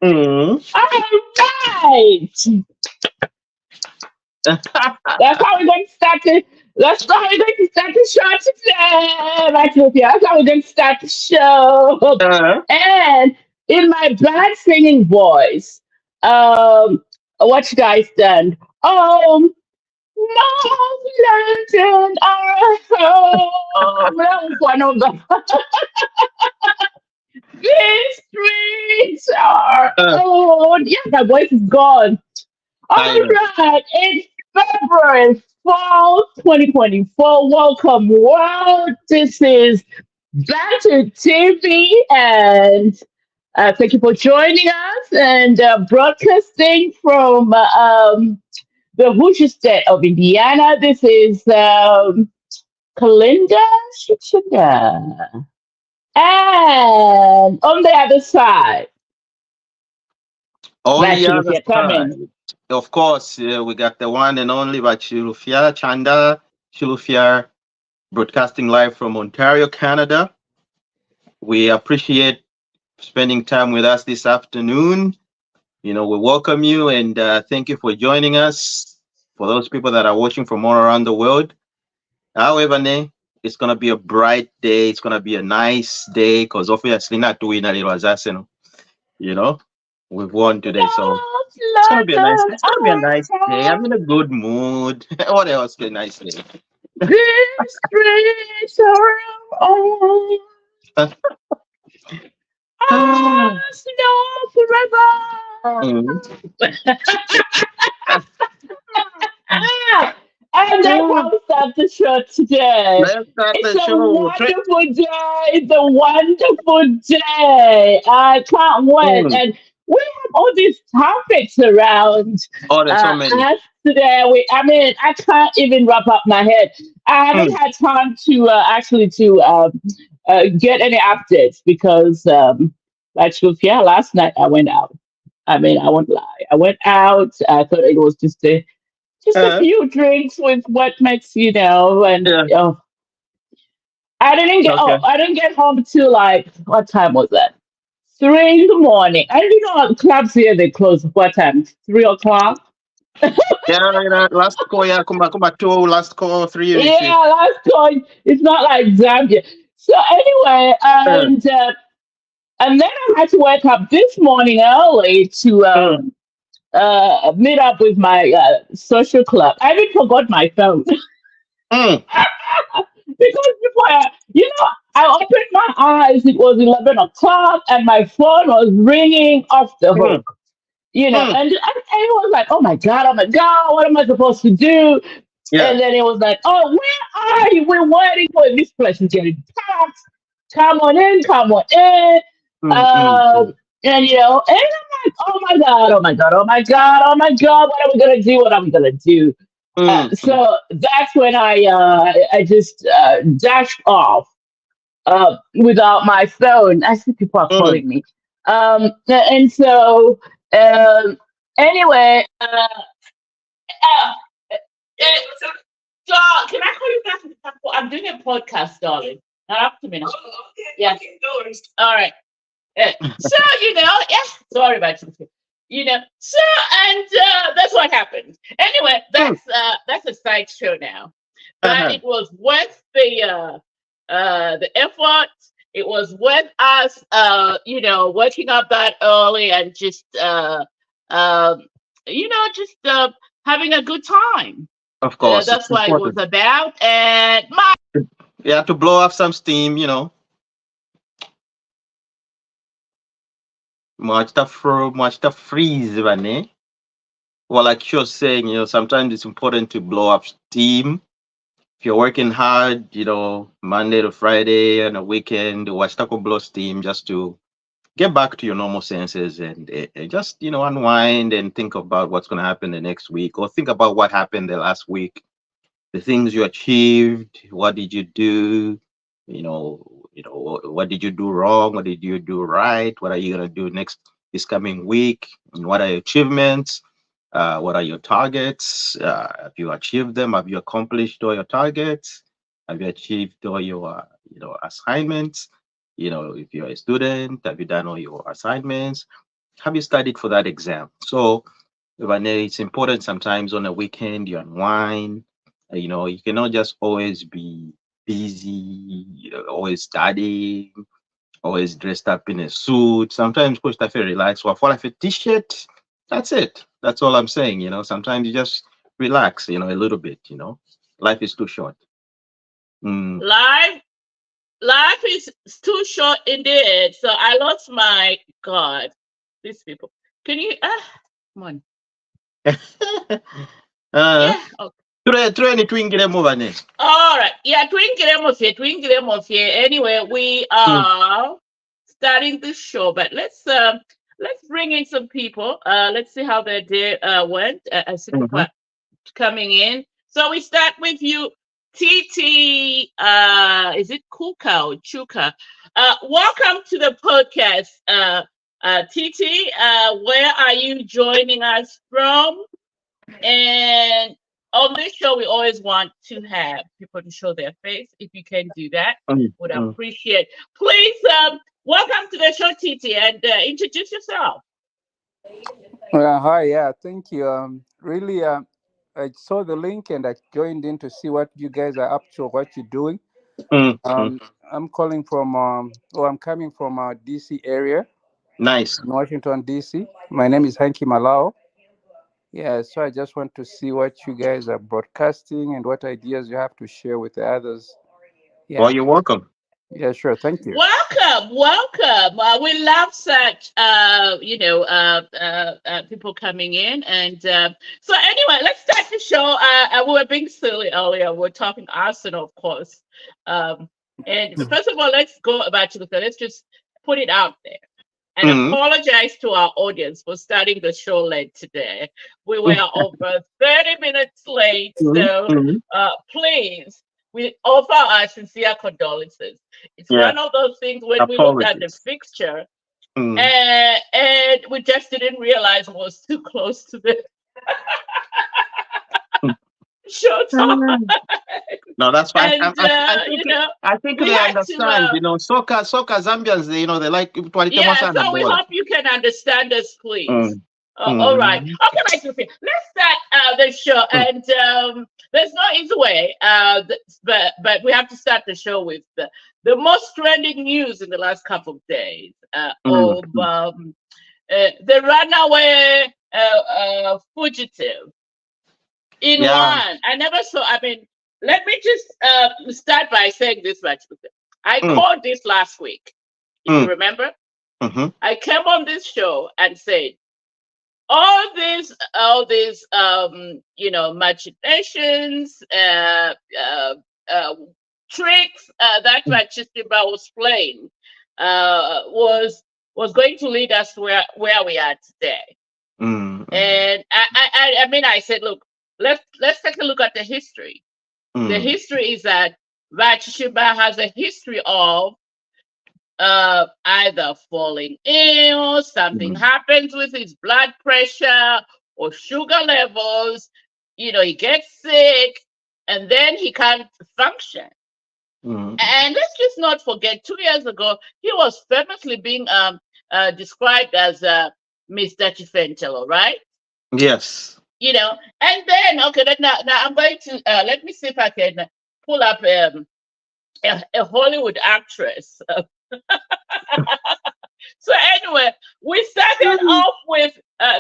Mm. All right. That's how we're going to start the. That's how we're going to start the show today, right, Sophia? That's how we're going to start the show. Uh, And in my bad singing voice, um, what you guys done? No London, our home. That was one of the these streets are uh, old. Yeah, my voice is gone. All I know. right, it's February 4th, 2024. Welcome, world. This is Bantu TV, and thank you for joining us and broadcasting from the Hoosier state of Indiana. This is Kalinda Shikshinga. And on the other side, On the Bashir, if other you're coming. side, of course, we got the one and only Bachilufia Chanda Chilufia, broadcasting live from Ontario, Canada. We appreciate spending time with us this afternoon. We welcome you and thank you for joining us. For those people that are watching from all around the world, however, it's gonna be a bright day. It's gonna be a nice day because obviously not doing a little Arsenal. You know, we've won today, so North it's gonna be a nice. London, It's gonna be a nice day. our I'm in a good mood. What else can I say? these streets are old. Ah, Us know forever. mm. Ah, and that's how we start the show today. Let's start It's the a show. wonderful day. It's a wonderful day. I can't wait. Mm. And we have all these topics around Oh, there's so many. us today. I mean, I can't even wrap up my head. I haven't Mm. had time to actually to get any updates because, like, yeah, last night I went out. I mean, I won't lie. I went out. I thought it was just a Uh, few drinks with what makes and yeah. Okay. I didn't get home till like what time was that? 3 in the morning. And clubs here they close what time? 3 o'clock. Yeah, last call, yeah, come back two, last call, three, and shit. Yeah, that's going. It's not like Zambia. So anyway, Uh, and then I had to wake up this morning early to mm, meet up with my social club. I even forgot my phone. mm, Because before I opened my eyes, it was 11 o'clock, and my phone was ringing off the mm, hook. mm. And it was like, oh my God, what am I supposed to do? Yeah. And then it was like, oh, where are you? We're waiting for you. This place is getting packed. Come on in, come on in. Mm, mm, Um, mm, and and I'm like, oh my God, oh my God, oh my God, oh my God, what are we gonna do? What are we gonna do? mm, mm, So that's when I just dashed off without my phone. I see people are mm. calling me. And so anyway, uh, so can I call you back? I'm doing a podcast, darling. Not up to me now. Oh, okay. Yeah. Okay, no worries. All right. So yeah. Sorry about you. So and that's what happened. Anyway, Mm. that's a side show now, but Uh-huh. it was worth the effort. It was worth us waking up that early and just um just having a good time. Of course, it's That's what it was important. about. And my You have to blow off some steam. Much stuff freeze, man. Well, like you're saying, sometimes it's important to blow up steam. If you're working hard, Monday to Friday and a weekend, watch Taco blow steam just to get back to your normal senses and just, unwind and think about what's going to happen the next week or think about what happened the last week, the things you achieved, what did you do, what did you do wrong, what did you do right, what are you going to do next this coming week, and what are your achievements, what are your targets, have you achieved them, have you accomplished all your targets, have you achieved all your assignments, if you're a student, have you done all your assignments, Have you studied for that exam? So, Vanessa, it's important sometimes on a weekend you unwind. You cannot just always be busy, always studying, always dressed up in a suit. Sometimes Coach Tafe relax. Well, for a t-shirt, that's it. That's all I'm saying. Sometimes you just relax. A little bit. Life is too short. Mm, Life life is too short indeed. So I lost my God. These people. Can you come on. uh, Yeah. Okay. Try twingire mu bane. All right. Yeah, twinkle off here. Anyway, we Mm, are starting the show, but let's bring in some people. Let's see how their day went. I see people mhm, are coming in. So we start with you, TT. Is it Kuka or Chuka? Welcome to the podcast, TT. Where are you joining us from? And on this show, we always want to have people to show their face. If you can do that, would mm. appreciate. Please, welcome to the show, TT, and introduce yourself. Hi, yeah, thank you. Really, I saw the link and I joined in to see what you guys are up to, what you're doing. Mm, mm. Um, I'm calling from, I'm coming from DC area, Nice. in Washington, DC. My name is Hanky Malao. Yeah, so I just want to see what you guys are broadcasting and what ideas you have to share with the others. Well, Yeah, you're welcome. yeah, sure. Thank you. Welcome, welcome. We love such, people coming in, and so anyway, let's start the show. We were being silly earlier. We're talking Arsenal, of course. And first of all, let's go about to the. Let's just put it out there and Mm, apologize to our audience for starting the show late today. We were over 30 minutes late, mm, so mm. please, we offer our sincere condolences. It's Yeah. one of those things when we looked at the Apologies. fixture Mm. and we just didn't realize it was too close to the show time. Mm. No, that's fine. And, I think we they had to understand. Soccer Zambians. They like Yeah, Twalitemo so we bola. hope you can understand us, please. Mm. All right. Mm. Okay, my people. Let's start the show. Mm. And there's no easy way, but we have to start the show with the most trending news in the last couple of days Mm. of the runaway fugitive in Yeah. one. I never saw. I mean, let me just start by saying this much. I Mm. called this last week, if you Mm. remember. Mm-hmm. I came on this show and said all these machinations, tricks that Chichiba was playing was going to lead us where we are today. Mm. And I mean, I said, look, let's take a look at the history. The Mm. history is that Chichiba has a history of either falling ill, something Mm. happens with his blood pressure or sugar levels, he gets sick and then he can't function. Mm. And let's just not forget, 2 years ago, he was famously being described as Mr. Chifentelo, right? Yes. And then, okay, now I'm going to, let me see if I can pull up a Hollywood actress. So anyway, we started off with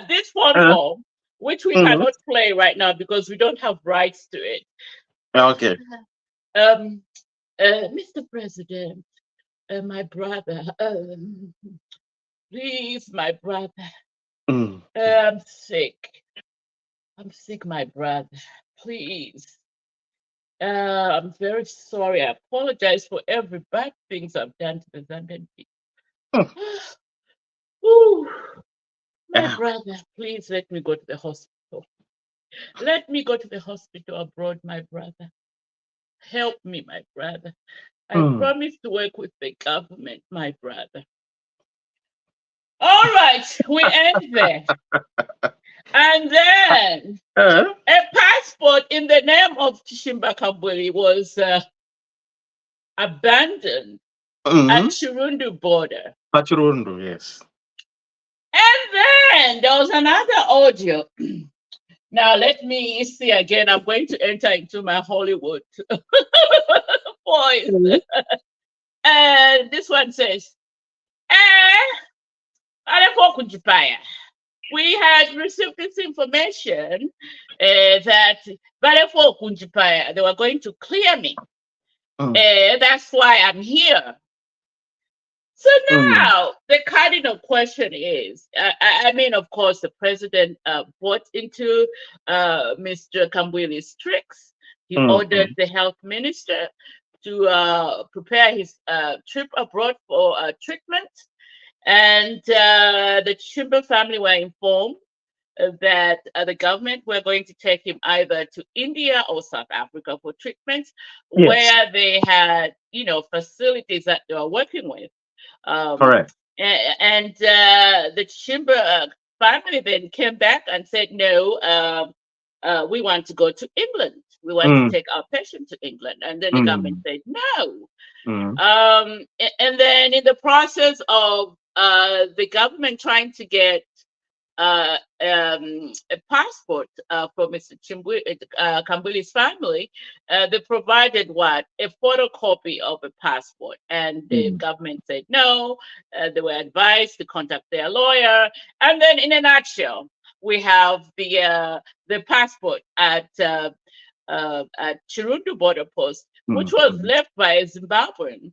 this phone Uh, call, which we mm. cannot play right now because we don't have rights to it. Okay. Mr. President, my brother, please, my brother, Mm. I'm sick. I'm sick, my brother. Please. I'm very sorry. I apologize for every bad things I've done to the Zambian Mm. people. Ooh, my Ah. brother, please let me go to the hospital. Let me go to the hospital abroad, my brother. Help me, my brother. I Mm. promise to work with the government, my brother. All right, we end there. And then Uh, a passport in the name of Chishimba Kabuli was abandoned at mm. Chirundu border. Pachurundu, yes. And then there was another audio. Now let me see again. I'm going to enter into my Hollywood voice. Mm. And this one says, eh, Aleppo Kujipaya. We had received this information that Aleppo Kujipaya, they were going to clear me. That's why I'm here. So Mm. now the cardinal question is, I mean, of course, the president bought into Mr. Kambwili's tricks. He ordered Mm. the health minister to prepare his trip abroad for treatment. And the Chimba family were informed that the government were going to take him either to India or South Africa for treatment, Yes, where they had, facilities that they were working with. Um, correct. and the Chimba family then came back and said, no, we want to go to England. We want to Mm. take our patient to England. And then the government Mm. said, no. Mm. And then in the process of the government trying to get a passport for Mr. Kambuli's family, they provided what? A photocopy of a passport. And the Mm. government said no. They were advised to contact their lawyer. And then, in a nutshell, we have the passport at Chirundu border post, which Mm. was Mm. left by a Zimbabwean.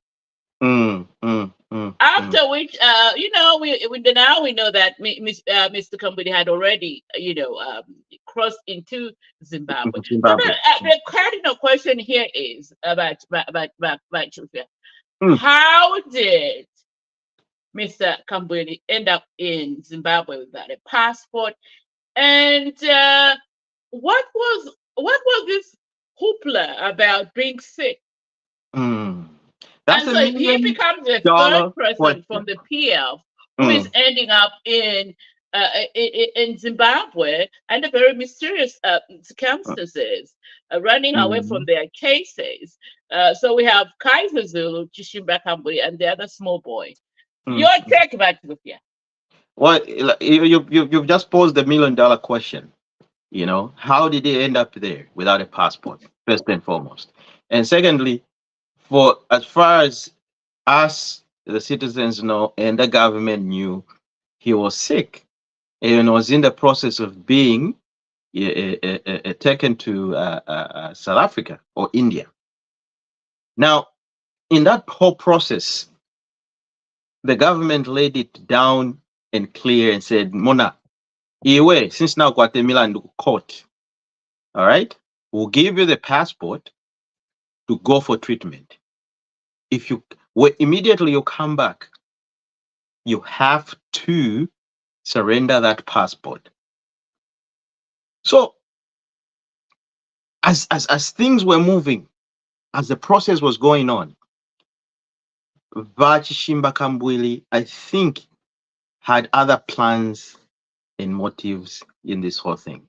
Mm. Mm. Mm. Mm. After which, now we know that Mr. Kambudi had already, crossed into Zimbabwe. So Zimbabwe. the cardinal question here is about Chufia. Mm. How did Mr. Kambudi end up in Zimbabwe without a passport? And what was this hoopla about being sick? Mm. That's And a so he million becomes the third dollar person from question. the PF who is Mm. ending up in Zimbabwe under very mysterious circumstances, running away from Mm. their cases. So we have Kaiser Zulu, Chishimba Kambwe, and the other small boy. Mm. Your take about Ethiopia. Well, you've just posed the million dollar question. How did he end up there without a passport? First and foremost, and secondly, for as far as us, the citizens know, and the government knew, he was sick and was in the process of being taken to South Africa or India. Now, in that whole process, the government laid it down and clear and said, Mona, iwe, since now Guatemala and court, all right, we'll give you the passport to go for treatment. If you immediately you come back, you have to surrender that passport. So as things were moving, as the process was going on, Vachishimba Kambwili, I think, had other plans and motives in this whole thing.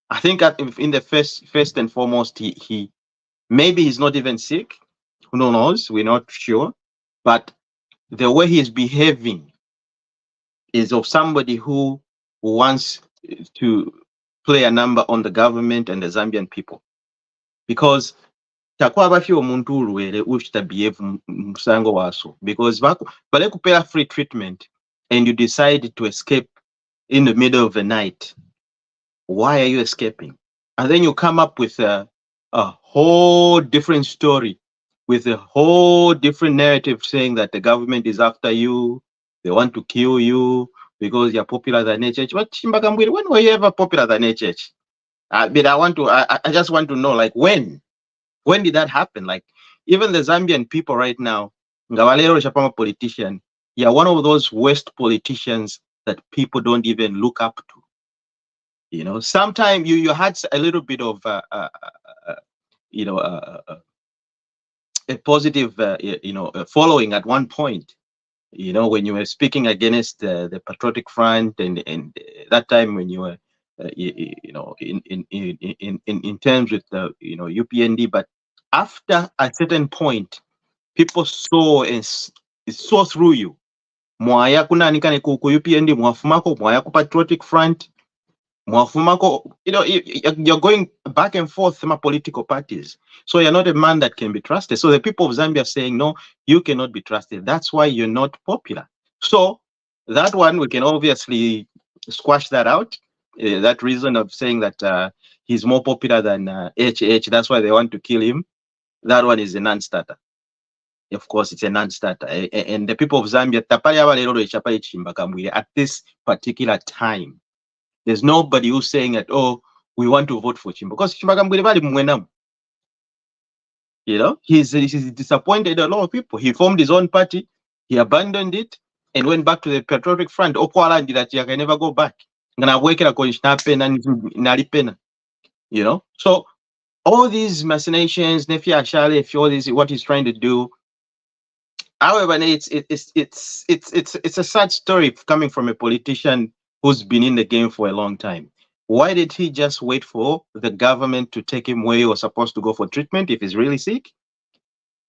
I think in the first and foremost, he maybe he's not even sick. Who knows? We're not sure. But the way he is behaving is of somebody who wants to play a number on the government and the Zambian people. Because takwaba fyo omuntu ulwere ushita behave musango waso. Because vale kupea free treatment and you decide to escape in the middle of the night. Why are you escaping? And then you come up with a whole different story, with a whole different narrative saying that the government is after you, they want to kill you because you're popular than HH. But Chimbagambwili, when were you ever popular than HH? But I just want to know, like, when did that happen? Like, even the Zambian people right now, Ngawalero Shapama politician, you're one of those worst politicians that people don't even look up to. Sometimes you had a little bit of a positive following at one point. When you were speaking against the Patriotic Front, and that time when you were in terms with the UPND, but after a certain point, people saw through you. mwaya kunanikane ku UPND, mwafumako, mwaya ku Patriotic Front, mwafumako, you're going back and forth my political parties. So you're not a man that can be trusted. So the people of Zambia are saying, no, you cannot be trusted. That's why you're not popular. So that one, we can obviously squash that out. That reason of saying that he's more popular than HH, that's why they want to kill him. That one is a non-starter. Of course, it's a non-starter. And the people of Zambia, at this particular time, there's nobody who's saying that, oh, we want to vote for Chimba. Because Chimba, he's disappointed a lot of people. He formed his own party, he abandoned it, and went back to the Patriotic Front. That he can never go back. So all these machinations, Nefi Ashale, all this, what he's trying to do. However, it's a sad story coming from a politician who's been in the game for a long time. Why did he just wait for the government to take him where he was supposed to go for treatment if he's really sick?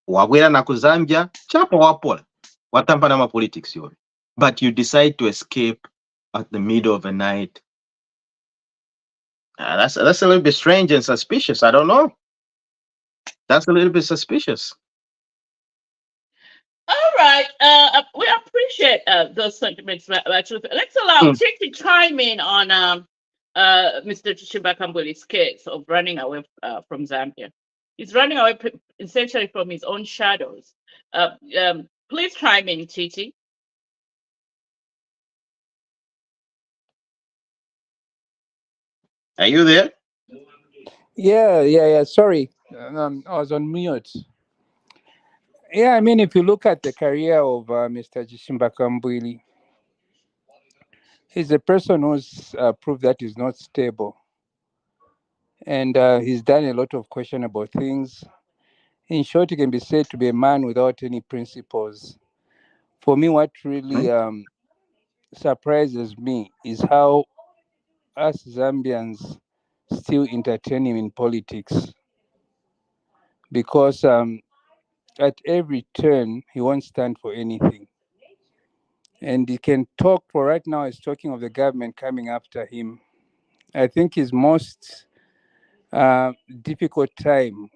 Wagwera na kuzambia, chapa wapola. Watampa na politics yori. But you decide to escape at the middle of the night. That's a little bit strange and suspicious. I don't know. That's a little bit suspicious. All right. We appreciate those sentiments. Actually, let's allow Chick to chime in on Mr. Tshibakambuli's case of running away from Zambia. He's running away essentially from his own shadows. Please chime in, Titi. Are you there? Yeah. Sorry, I was on mute. Yeah, I mean, if you look at the career of Mr. Tshibakambuili, he's a person who's proved that he's not stable. And he's done a lot of questionable things. In short, he can be said to be a man without any principles. For me, what really surprises me is how us Zambians still entertain him in politics. Because at every turn, he won't stand for anything. And he can talk, for right now, he's talking of the government coming after him. I think his most difficult time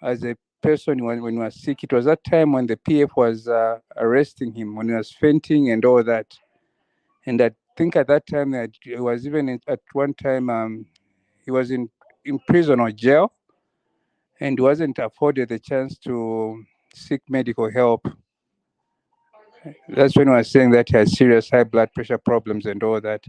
as a person when he was sick, it was that time when the PF was arresting him, when he was fainting and all that. And I think at that time, he was even at one time, he was in prison or jail, and he wasn't afforded the chance to seek medical help. That's when I was saying that he has serious high blood pressure problems and all that.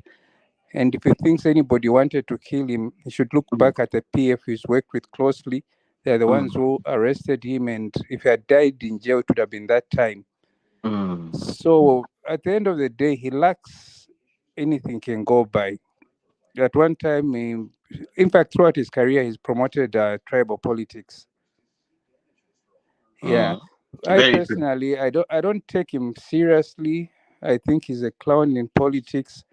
And if he thinks anybody wanted to kill him, he should look back at the PF he's worked with closely. They're the ones who arrested him, and if he had died in jail, it would have been that time. So at the end of the day, he lacks anything can go by. At one time, in fact, throughout his career, he's promoted tribal politics. Yeah, I personally, I don't take him seriously. I think he's a clown in politics,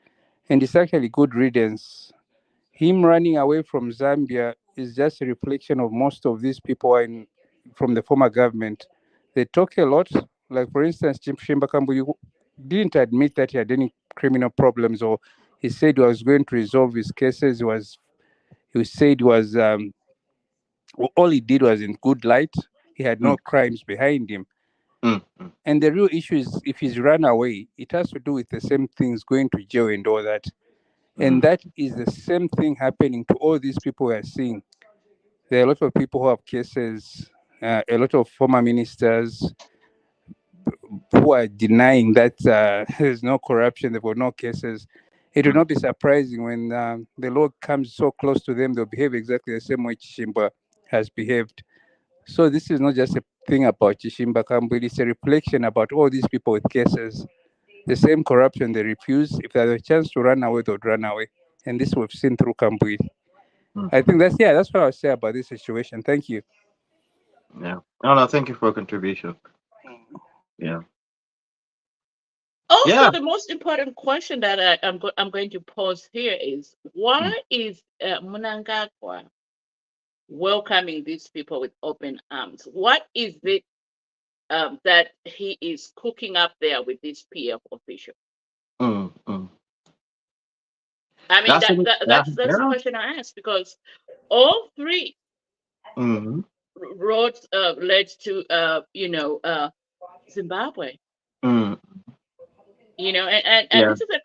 and it's actually good riddance. Him running away from Zambia is just a reflection of most of these people from the former government. They talk a lot. Like, for instance, Chimba Kambu didn't admit that he had any criminal problems, or he said he was going to resolve his cases. He said he was all he did was in good light. He had no crimes behind him. And the real issue is, if he's run away, it has to do with the same things, going to jail and all that. And that is the same thing happening to all these people we are seeing. There are a lot of people who have cases, a lot of former ministers who are denying that there's no corruption, they've got no cases. It will not be surprising when the law comes so close to them, they'll behave exactly the same way Chishimba has behaved. So this is not just a thing about Chishimba Kambili, it's a reflection about all these people with cases. The same corruption they refuse. If they had a chance to run away, they would run away. And this we've seen through Kambili. I think that's what I'll say about this situation. Thank you. Yeah. No, thank you for your contribution. Yeah. Also, the most important question that I'm going to pose here is, why is Mnangagwa welcoming these people with open arms? What is it that he is cooking up there with this PF official? Mm, mm. I mean, That's it. that's the Yeah. question I asked, because all three Mm, roads led to Zimbabwe. mm, And yeah. this is a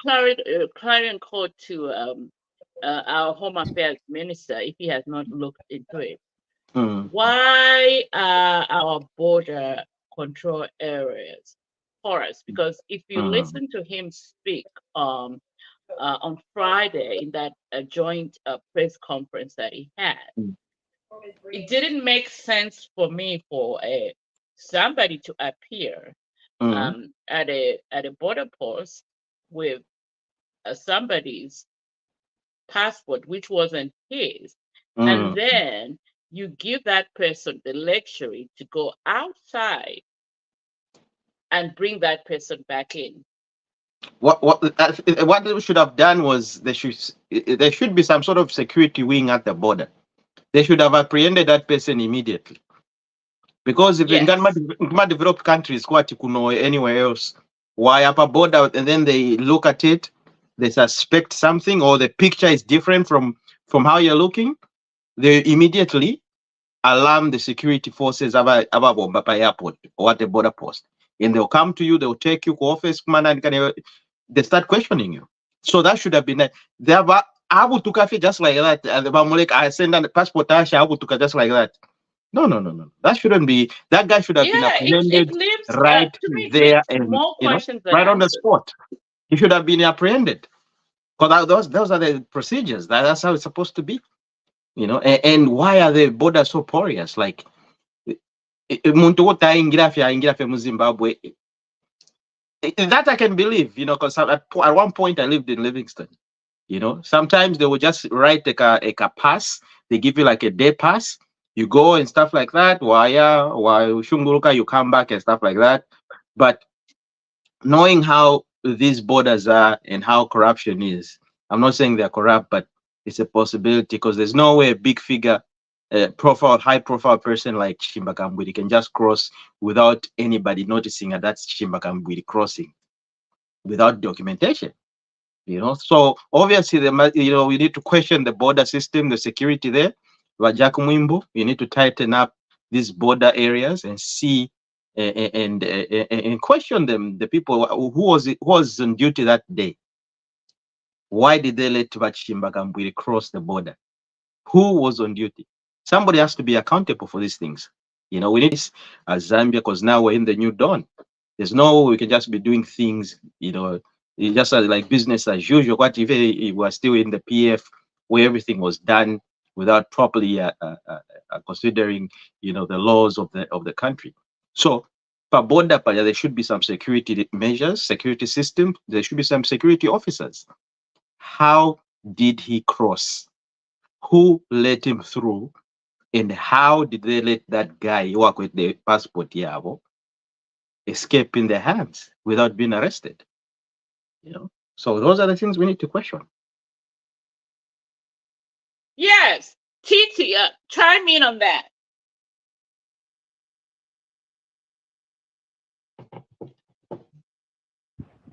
clarion call to our Home Affairs Minister, if he has not looked into it. Mm, Why are our border control areas porous? Because if you mm, listen to him speak on Friday in that joint press conference that he had, mm, it didn't make sense for me for somebody to appear mm, at a border post with somebody's passport, which wasn't his, and mm. then you give that person the luxury to go outside and bring that person back in. What they should have done was there should be some sort of security wing at the border. They should have apprehended that person immediately. Because if in Yes. developed countries, quite you know anywhere else, why up a border and then they look at it, they suspect something or the picture is different from how you're looking, they immediately alarm the security forces about Bombapa airport or at the border post. And they'll come to you, they'll take you to office, man, and they start questioning you. So that should have been it. They have Abu Tukafi just like that. And the Bamulek, I send an passport Abu Tuka just like that. No, no, no, no. That shouldn't be. That guy should have been Yeah, it apprehended leaves right to me it there, leaves and more questions than right on the answers. spot. He should have been apprehended because those are the procedures. That's how it's supposed to be. And why are the borders so porous? Like muntu wotaingira mu Zimbabwe. That I can believe, because at one point I lived in Livingston. Sometimes they will just write like a pass. They give you like a day pass. You go and stuff like that. Why Shunguruka, you come back and stuff like that. But knowing how these borders are and how corruption is, I'm not saying they're corrupt, but it's a possibility because there's no way a big figure, high profile person like Chimbakambwiri can just cross without anybody noticing that that's Chimbakambwiri crossing without documentation. So obviously, we need to question the border system, the security there. Wajakumwimbu, you need to tighten up these border areas and see and question them, the people who was on duty that day. Why did they let Chimbakambwiri cross the border? Who was on duty? Somebody has to be accountable for these things. We need this as Zambia because now we're in the new dawn. There's no way we can just be doing things, it's just like business as usual. What if we're still in the PF where everything was done without properly considering, the laws of the country? So, per border, there should be some security measures, security system. There should be some security officers. How did he cross? Who let him through? And how did they let that guy work with the passport Yabo escape in their hands without being arrested? So those are the things we need to question. Yes, Titi, chime in on that.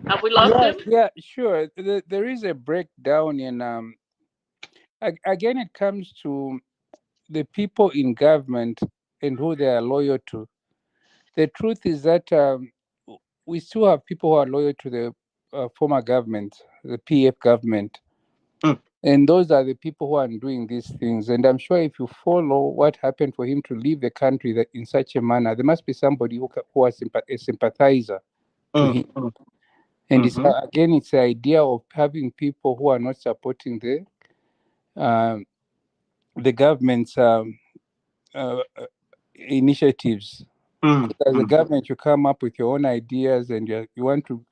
Have we lost him? Yeah, sure. There is a breakdown in again it comes to the people in government and who they are loyal to. The truth is that we still have people who are loyal to the former government, the PF government. Mm, And those are the people who are doing these things. And I'm sure if you follow what happened for him to leave the country in such a manner, there must be somebody who was a sympathizer to mm, him. mm, And it's mhm, again, it's the idea of having people who are not supporting um, the government's uh, initiatives. mm, As a mm, government, you come up with your own ideas and you want to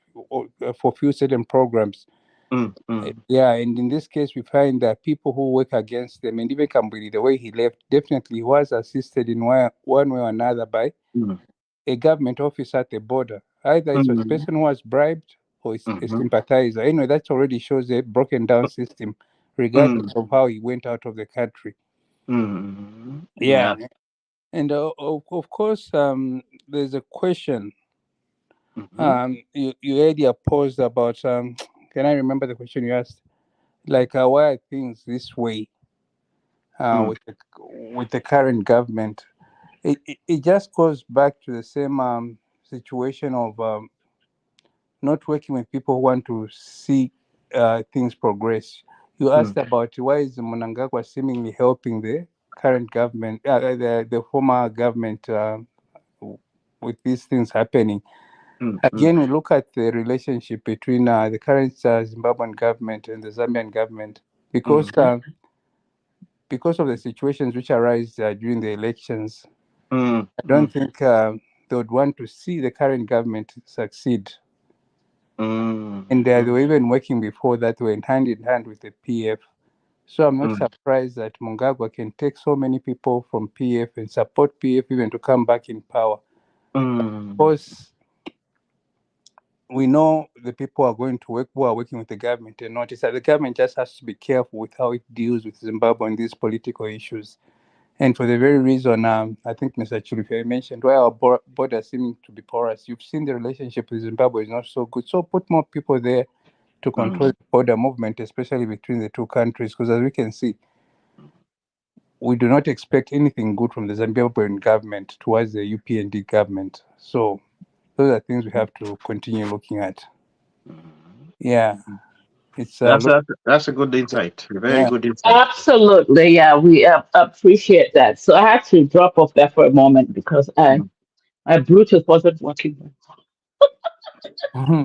fulfill certain programs. mm, mm, Yeah, and in this case, we find that people who work against them, and even Kamburi, the way he left, definitely was assisted in one way or another by mm, a government officer at the border. Either it was a mm, person who was bribed or a mhm, sympathizer. Anyway, that already shows a broken down system, regardless mm, of how he went out of the country. mm. Yeah. Yeah. And of course, there's a question Mm-hmm. you earlier posed about can I remember the question you asked? Like why are things this way Mm, with the current government? It just goes back to the same situation of not working with people who want to see things progress. You mm, asked about why is Mnangagwa seemingly helping the current government, the former government, with these things happening. mm, mm, Again, we look at the relationship between the current Zimbabwean government and the Zambian government, because mhm, because of the situations which arise during the elections. mm, I don't mm, think they would want to see the current government succeed. mm, And they mm, were even working before that, were hand in hand with the PF. So I'm not mm, surprised that Mnangagwa can take so many people from PF and support PF even to come back in power. mm, Because we know the people are going to work who are working with the government and notice that the government just has to be careful with how it deals with Zimbabwe on these political issues. And for the very reason, I think Mr. Chulufere mentioned, why our border seeming to be porous. You've seen the relationship with Zimbabwe is not so good. So put more people there to control mm, the border movement, especially between the two countries. Because as we can see, we do not expect anything good from the Zimbabwean government towards the UPND government. So those are things we have to continue looking at. mm. Yeah, it's That's a good insight. A very yeah. good insight. Absolutely, yeah, we appreciate that. So I had to drop off there for a moment because Mm. my Bluetooth wasn't working.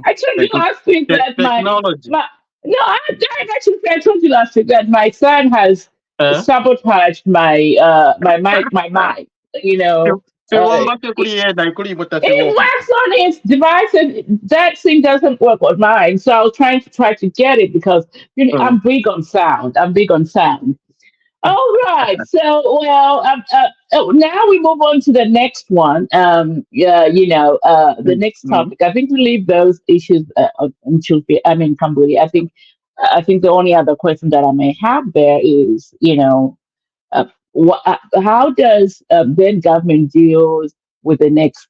I told you Techn- last week that Technology. my no, I told you last week that my son has Eh? sabotaged my mic. You know, Siwombake it, kuri yena ikuli muta it siwomba. works on his device, and that thing doesn't work on mine. So I was trying to get it because Mm, I'm big on sound. I'm big on sound. All right. So, well, now we move on to the next one. Yeah, the mm, next mm, topic. I think we leave those issues until Kambuli. I think the only other question that I may have there is, how does then government deals with the next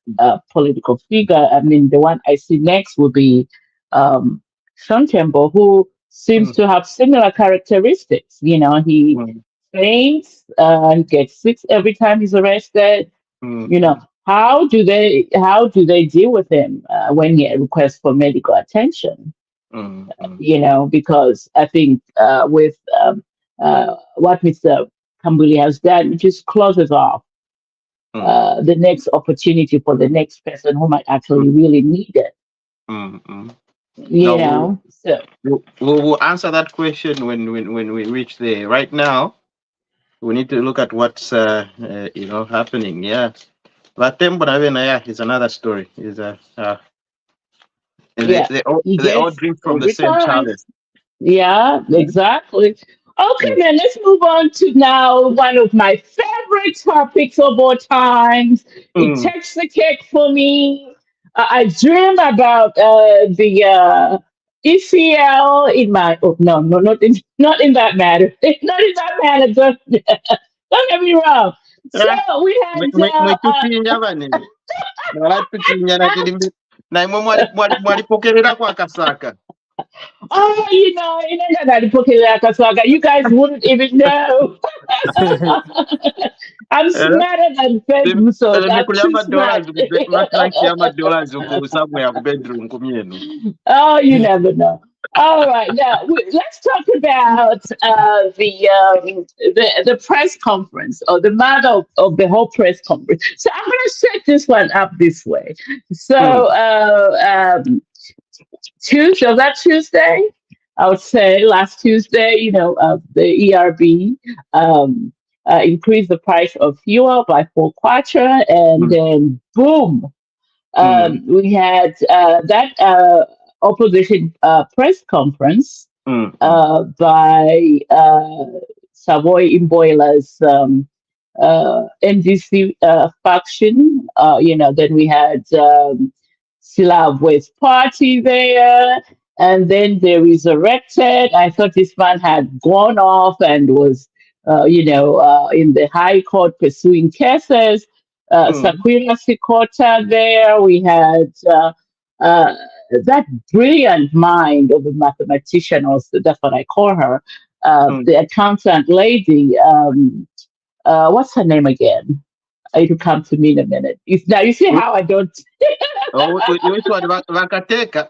political figure? I mean, the one I see next will be um, Sean Temple, who seems mm, to have similar characteristics. He mm, faints, he gets sick every time he's arrested. mm, You know, mm, how do they deal with him when he requests for medical attention? mm, mm, Because I think with what Mr. Kambuli has done, it just closes off mm, the next opportunity for the next person who might mm, actually really need it. mm, mm. You No, know, so we'll answer that question when we reach there. Right now, we need to look at what's happening. Yeah, but yeah, is another story. Is yeah, he they all gets drink from the every same time. chalice. Yeah, exactly. Okay, Mm, then let's move on to now one of my favorite topics of all times. It mm. takes the cake for me. I dream about the ECL in my no, not in that matter. Not in that matter. Don't get me wrong. So Ah, we had mwetutinya vanenge nalatutinya natilimbi naimwe mwalipokerera kwa kasaka. oh, you guys wouldn't even know. I'm Eh? smarter than Facebook, so I'm too Mikulyama smart. dollars masinankiama dollars uko somewhere ku bedroom kumyenu. Oh, you never know. All right, now let's talk about the press conference or the matter of the whole press conference. So I'm going to set this one up this way. So Mm, Tuesday, was that Tuesday? I would say last Tuesday, the ERB um, increased the price of fuel by 4 kwacha, and mm, then boom, mm, we had that opposition press conference mm, mm, by Savoy Imboyla's NDC faction. Then we had Silav West Party there, and then they resurrected. I thought this man had gone off and was, in the High Court pursuing cases. Sakura Sikota there. We had that brilliant mind of a mathematician, also that's what I call her, the accountant lady. What's her name again? It'll come to me in a minute. Now you see how I don't. Oh, which one? Vakateka.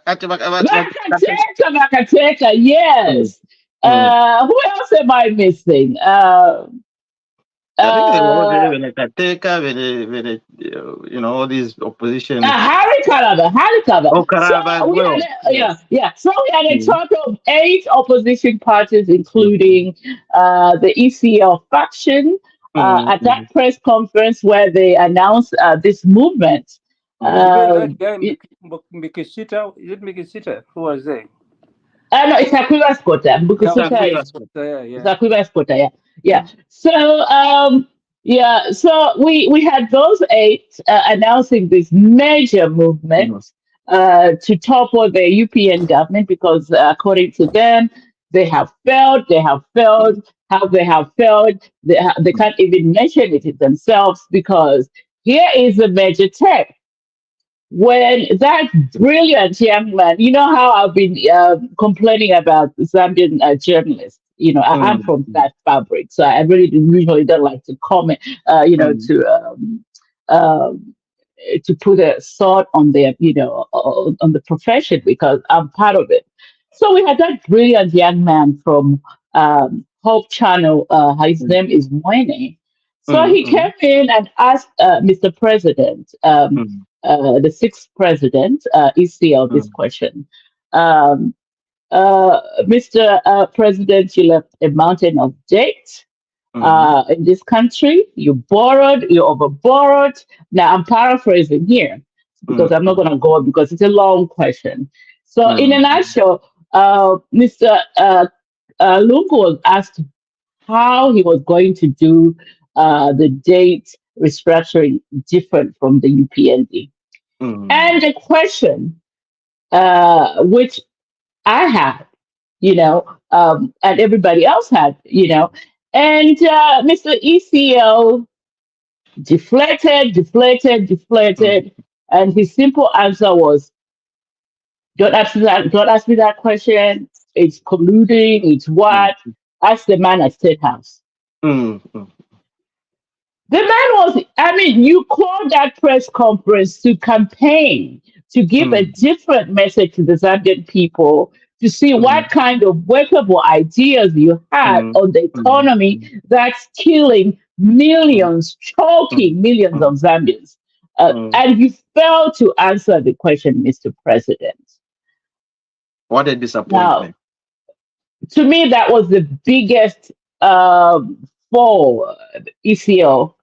Vakateka, yes. Who else am I missing? I think they were all Uh, when Kateka, all these opposition. Harry Kalaba. Oh, So Karaba as we had, well. Yes. yeah. So we had a Mm. total of 8 opposition parties, Mm. including the ECL faction, Mm. at that Mm. press conference where they announced this movement. Mm. Even that guy, It, Mikishita, is it Mikishita? Who was there? no, it's Akuba Skota. Bukusuta Sakuya. is Yeah. Zakuba Skota, yeah. Yeah. Mm. So so we had those 8 announcing this major Mm. movement to topple the UPN government because according to them, they have failed, how they have failed, they can't even mention it themselves because here is a major tech when that brilliant young man, you know how I've been complaining about Zambian journalists. I'm Mm. from Mm. that fabric, so I really usually don't like to comment. Mm. Um, to put a sword on their, on the profession because I'm part of it. So we had that brilliant young man from Hope Channel. His Mm. name is Moine. So Mm. he came Mm. in and asked Mr. President, Mm. the 6th president, ECL, this Mm. question. Um, Mr. President, you left a mountain of debt Mm. in this country. You borrowed, you overborrowed. Now, I'm paraphrasing here because I'm not Mm. going to go because it's a long question. So, in a Mm. nutshell, Mr. Lungu was asked how he was going to do the date restructuring different from the UPND. Mm. And the question, which I had, and everybody else had, and Mr. ECL Mm. deflated, and his simple answer was, don't ask me that question. It's colluding, it's Mm. what? Ask the man at State House. Mm. Mm. The man I mean, you called that press conference to campaign, to give a Mm. different message to the Zambian people, to see Mm. what kind of workable ideas you had Mm. on the Mm. economy Mm. that's killing Mm. millions, choking millions of Mm. Zambians. Mm. And you failed to answer the question, Mr. President. What a Now, disappointment. to me, that was the biggest fall ECO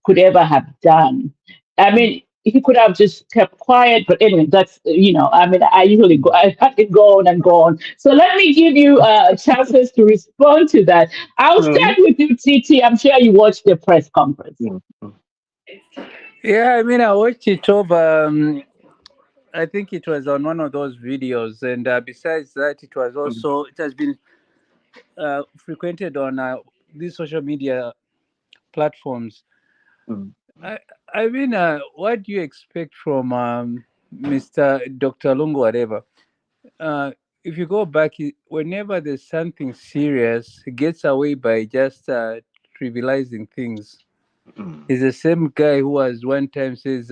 could ever have done. I Mm. mean, he could have just kept quiet, but anyway, that's, I mean, I usually go, I can go on and go on. So let me give you chances to respond to that. I'll Mm. start with you, TT. I'm sure you watched the press conference. Mm. Mm. Yeah, I mean, I watched it over. I think it was on one of those videos, and besides that, Mm. it has been frequented on these social media platforms. Mm. I, I mean, what do you expect from Mr. Dr. Lungu, whatever? Uh, if you go back, whenever there's something serious, he gets away by just trivializing things. Mm. He's the same guy who was one time says,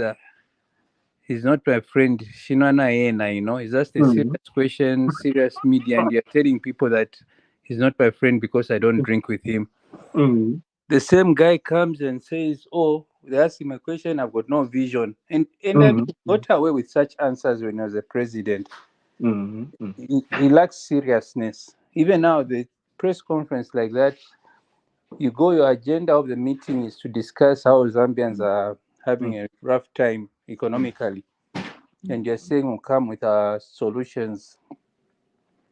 he's not my friend, Shinana Ena, It's just a Mm. serious question, serious media, and you're telling people that he's not my friend because I don't drink with him. Mm. The same guy comes and says, "Oh, they ask him a question, I've got no vision." And I mean, Mm. he got away with such answers when he was a president. Mm. Mm. He lacks seriousness. Even now, the press conference like that, your agenda of the meeting is to discuss how Zambians are Mm. having a rough time economically, and you're saying we'll come with our solutions.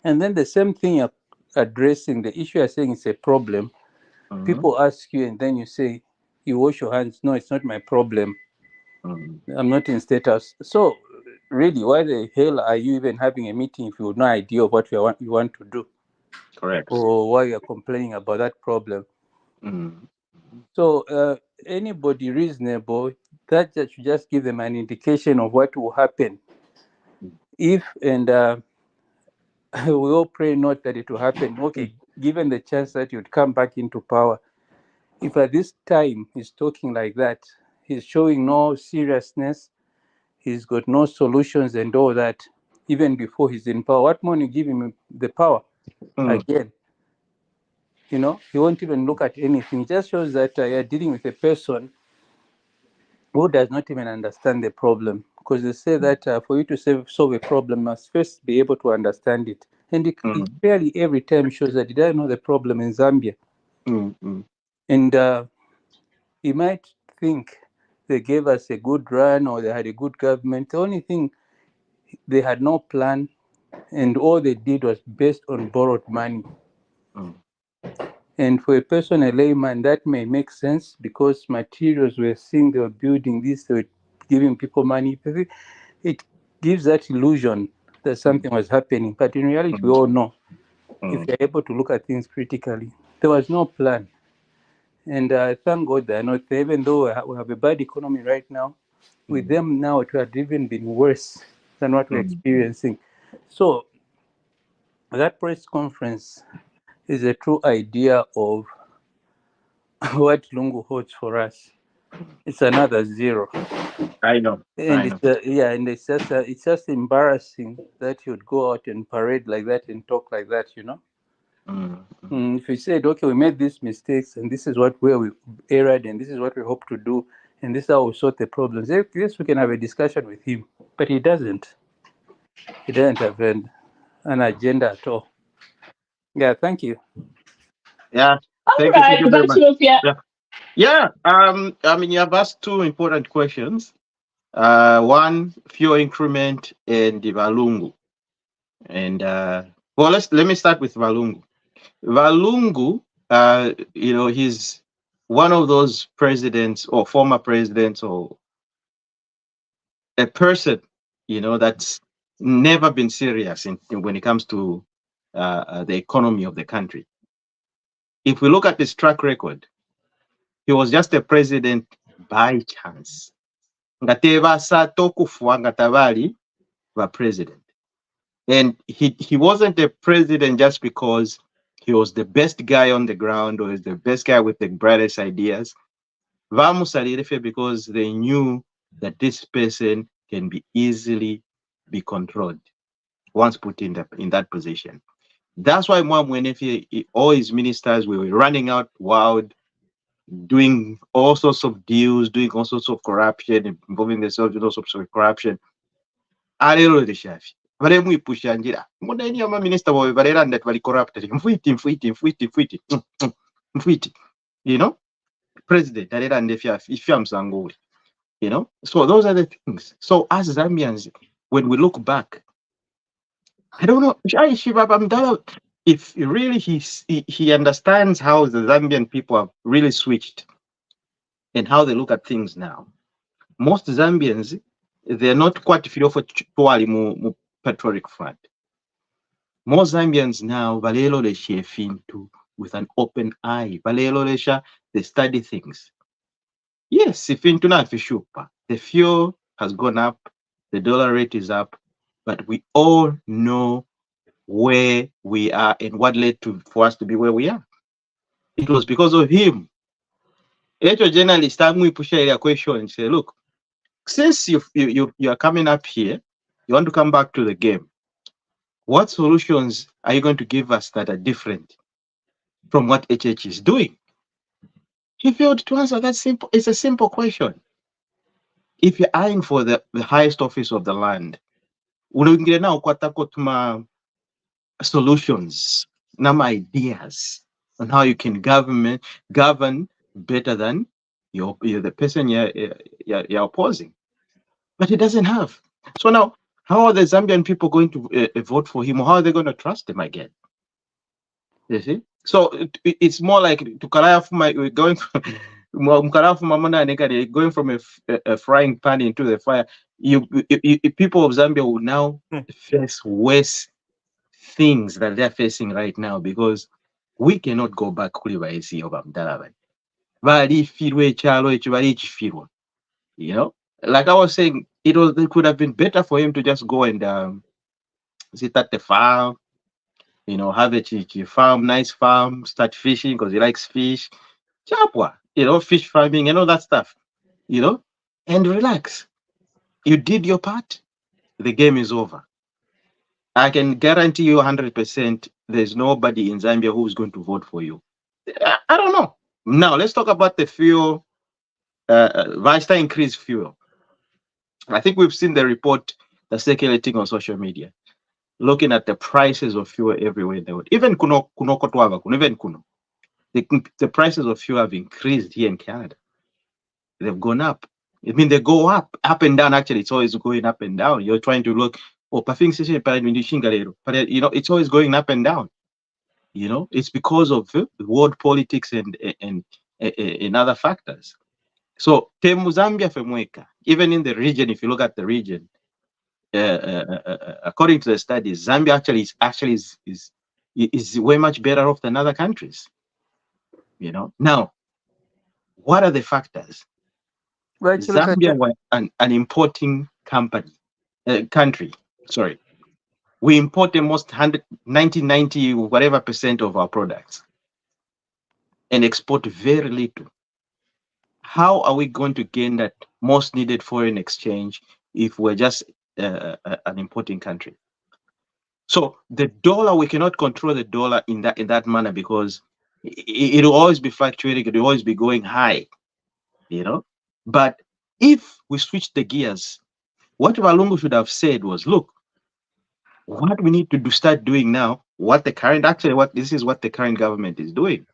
And then the same thing you're addressing, the issue you're saying is a problem. Mm. People ask you, and then you say, you wash your hands. No, it's not my problem. Mm. I'm not in status. So, really, why the hell are you even having a meeting if you have no idea of what you want to do, Correct. or why you're complaining about that problem? Mm. So, anybody reasonable that should just give them an indication of what will happen if, and we all pray not that it will happen. Okay, given the chance that you'd come back into power, if at this time he's talking like that, he's showing no seriousness, he's got no solutions and all that, even before he's in power, what more you give him the power again? You know, he won't even look at anything. It just shows that you're dealing with a person who does not even understand the problem. Because they say that for you to solve a problem, you must first be able to understand it. And it clearly every time shows that he doesn't know the problem in Zambia. And he might think they gave us a good run or they had a good government. The only thing, they had no plan, and all they did was based on borrowed money. And for a person, a layman, that may make sense because materials we're seeing, they were building this, they were giving people money. It gives that illusion that something was happening. But in reality, we all know, if you're able to look at things critically, there was no plan. And thank God they're not there, even though we have a bad economy right now. With them now, it would have even been worse than what we're experiencing. So that press conference is a true idea of what Lungu holds for us. It's another zero. I know. And and it's just embarrassing that you'd go out and parade like that and talk like that, you know. If we said, okay, we made these mistakes and this is where we erred and this is what we hope to do and this is how we sort the problems, yes, we can have a discussion with him. But he doesn't. He doesn't have an agenda at all. Yeah, thank you. Yeah. All Thank right, you very back to much. Sophia. Yeah. I mean, you have asked two important questions. One, fuel increment and the Valungu. And well, let me start with Valungu. Valungu, he's one of those presidents or former presidents or a person, that's never been serious when it comes to the economy of the country. If we look at his track record, he was just a president by chance. Nga tebasa tokufuwa nga tabali wa president. And he wasn't a president just because he was the best guy on the ground or is the best guy with the brightest ideas. Vamusalirefe because they knew that this person can be easily be controlled once put in that position. That's why Mwamwenefe, all his ministers were running out wild, doing all sorts of deals, doing all sorts of corruption, involving themselves in all sorts of corruption. Alero de shafi. Varemwipusha njira. Mbona eni ama minister wawe varera that wali corrupted. Mfuiti. Mfuiti. You know? President, alera ndefya ifya msanguli. You know? So those are the things. So as Zambians, when we look back, I don't know, if really he understands how the Zambian people have really switched and how they look at things now. Most Zambians, they're not quite for mu patriotic front. Most Zambians now, Valelo le into with an open eye. Valelo le they study things. Yes, if into not for sure. The fuel has gone up, the dollar rate is up, but we all know where we are and what led for us to be where we are. It was because of him. Echo journalist, we push a question and say, look, since you are coming up here, you want to come back to the game. What solutions are you going to give us that are different from what HH is doing? He failed to answer that simple. It's a simple question. If you're eyeing for the highest office of the land, solutions, some ideas on how you can govern better than you're the person you're opposing. But he doesn't have. So now, how are the Zambian people going to vote for him, or how are they going to trust him again? You see? So it's more like going going from a frying pan into the fire. People of Zambia will now face worse things that they're facing right now because we cannot go back kuli baesi oba mdala bali firwe ekyalo ekyo bali ekifirwa. You know, like I was saying, it could have been better for him to just go and sit at the farm, have a chichi farm, nice farm, start fishing because he likes fish, chapwa, fish farming and all that stuff, you know, and relax. You did your part, the game is over. I can guarantee you 100% there's nobody in Zambia who's going to vote for you. I don't know. Now, let's talk about the fuel, Vista increased fuel. I think we've seen the report that's circulating on social media, looking at the prices of fuel everywhere in the world. Even even kuno, the prices of fuel have increased here in Canada. They've gone up. I mean, they go up and down. Actually, it's always going up and down. You're trying to look, oh, pafing station, but it's always going up and down. It's because of world politics and other factors. So, temu Zambia femweka, even in the region, if you look at the region, according to the studies, Zambia is way much better off than other countries. Now, what are the factors? Well, actually, Zambia was an importing country. Sorry, we import almost 90 whatever percent of our products and export very little. How are we going to gain that most needed foreign exchange if we're just an importing country? So the dollar, we cannot control the dollar in that manner because it'll always be fluctuating. It'll always be going high, But if we switch the gears, what Valungu should have said was, look, what we need to start doing now, this is what the current government is doing.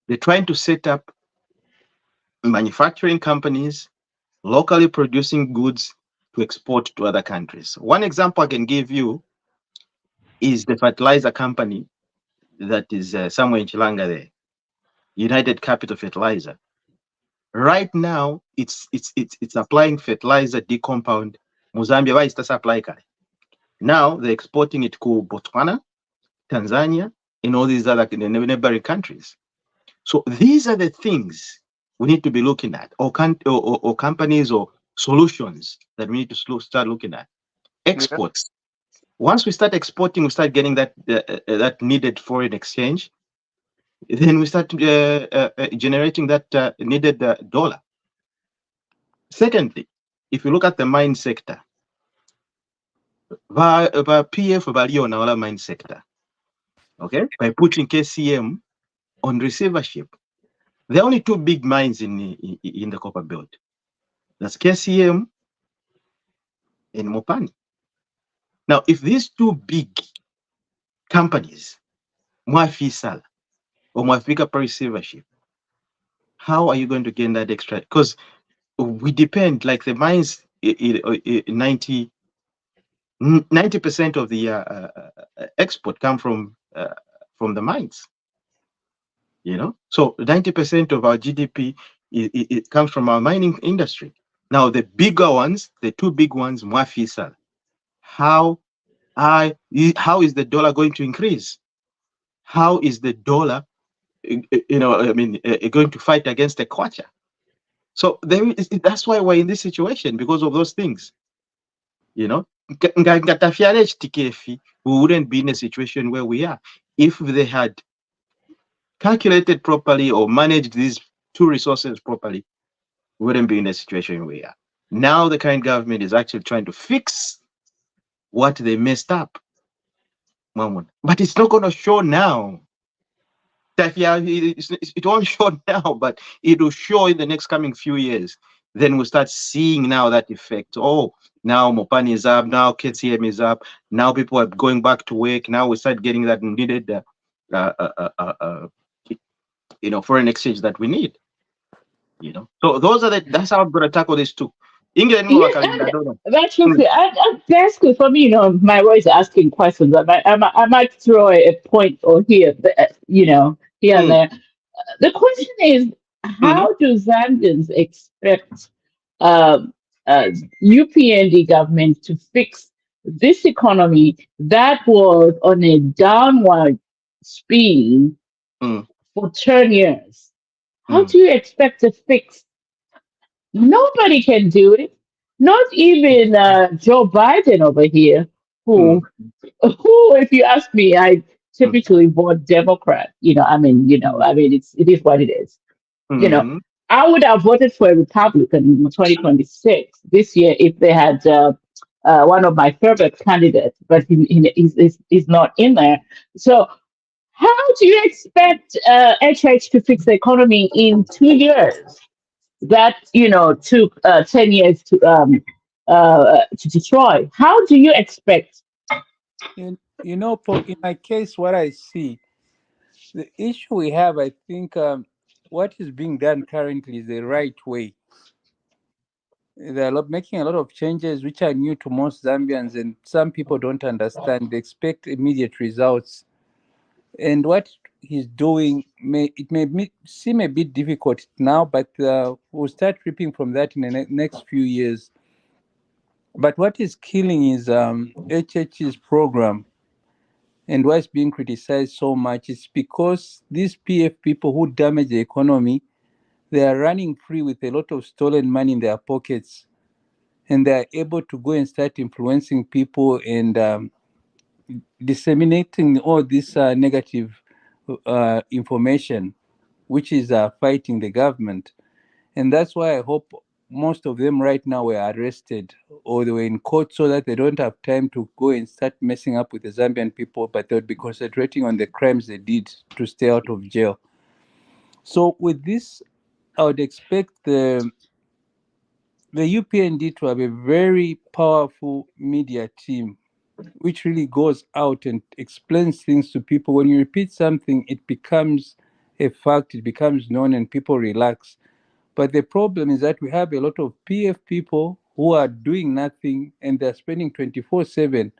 They're trying to set up manufacturing companies, locally producing goods to export to other countries. One example I can give you is the fertilizer company that is somewhere in Chilanga there, United Capital Fertilizer. Right now, it's applying fertilizer decompound. Mozambique, why is that supply? Now they're exporting it to Botswana, Tanzania, and all these other neighboring countries. So these are the things we need to be looking at, or companies or solutions that we need to start looking at. Exports. Once we start exporting, we start getting that needed foreign exchange. Then we start generating that needed dollar. Secondly, if you look at the mine sector, PF value on our mine sector, okay, by putting KCM on receivership. There are only two big mines in the copper belt. That's KCM and Mopani. Now, if these two big companies, Mwafisal or Mwafika per receivership, how are you going to gain that extra? Because we depend, like the mines, 90% of the export come from the mines. So 90% of our GDP it comes from our mining industry. Now the bigger ones, the two big ones, Mwafisa, how is the dollar going to increase? How is the dollar, going to fight against the kwacha? So that's why we're in this situation, because of those things. We wouldn't be in a situation where we are if they had calculated properly or managed these two resources properly. We wouldn't be in the situation we are. Now the current government is actually trying to fix what they messed up. But it's not going to show now. It won't show now, but it will show in the next coming few years. Then we'll start seeing now that effect. Oh, now Mopani is up, now KTM is up, now people are going back to work. Now we start getting that needed foreign exchange that we need. So that's how I'm gonna tackle this too. England, I don't know. That's okay. That's good for me. My voice asking questions. I might throw a point or here, here and there. The question is, how do Zambians expect UPND government to fix this economy that was on a downward spin for 10 years? How do you expect to fix Nobody can do it. Not even Joe Biden over here, Mm, who, who, if you ask me, I mm, typically vote Democrat. mm, It is what it is. You know, mhm, I would have voted for a Republican in 2026 this year if they had one of my favorite candidates, but he's not in there. So, how do you expect HH to fix the economy in 2 years? That took 10 years to destroy. How do you expect? In my case, what I see, the issue we have, I think, what is being done currently is the right way. They're making a lot of changes which are new to most Zambians, and some people don't understand. They expect immediate results, and what he's doing may seem a bit difficult now, but we'll start reaping from that in the next few years. But what is killing is HH's program, and why it's being criticized so much is because these PF people who damage the economy, they are running free with a lot of stolen money in their pockets, and they are able to go and start influencing people and disseminating all this negative information, which is fighting the government. And that's why I hope most of them right now were arrested or they were in court so that they don't have time to go and start messing up with the Zambian people, but they would be concentrating on the crimes they did to stay out of jail. So with this, I would expect the UPND to have a very powerful media team which really goes out and explains things to people. When you repeat something, it becomes a fact, it becomes known, and people relax. But the problem is that we have a lot of PF people who are doing nothing and they're spending 24/7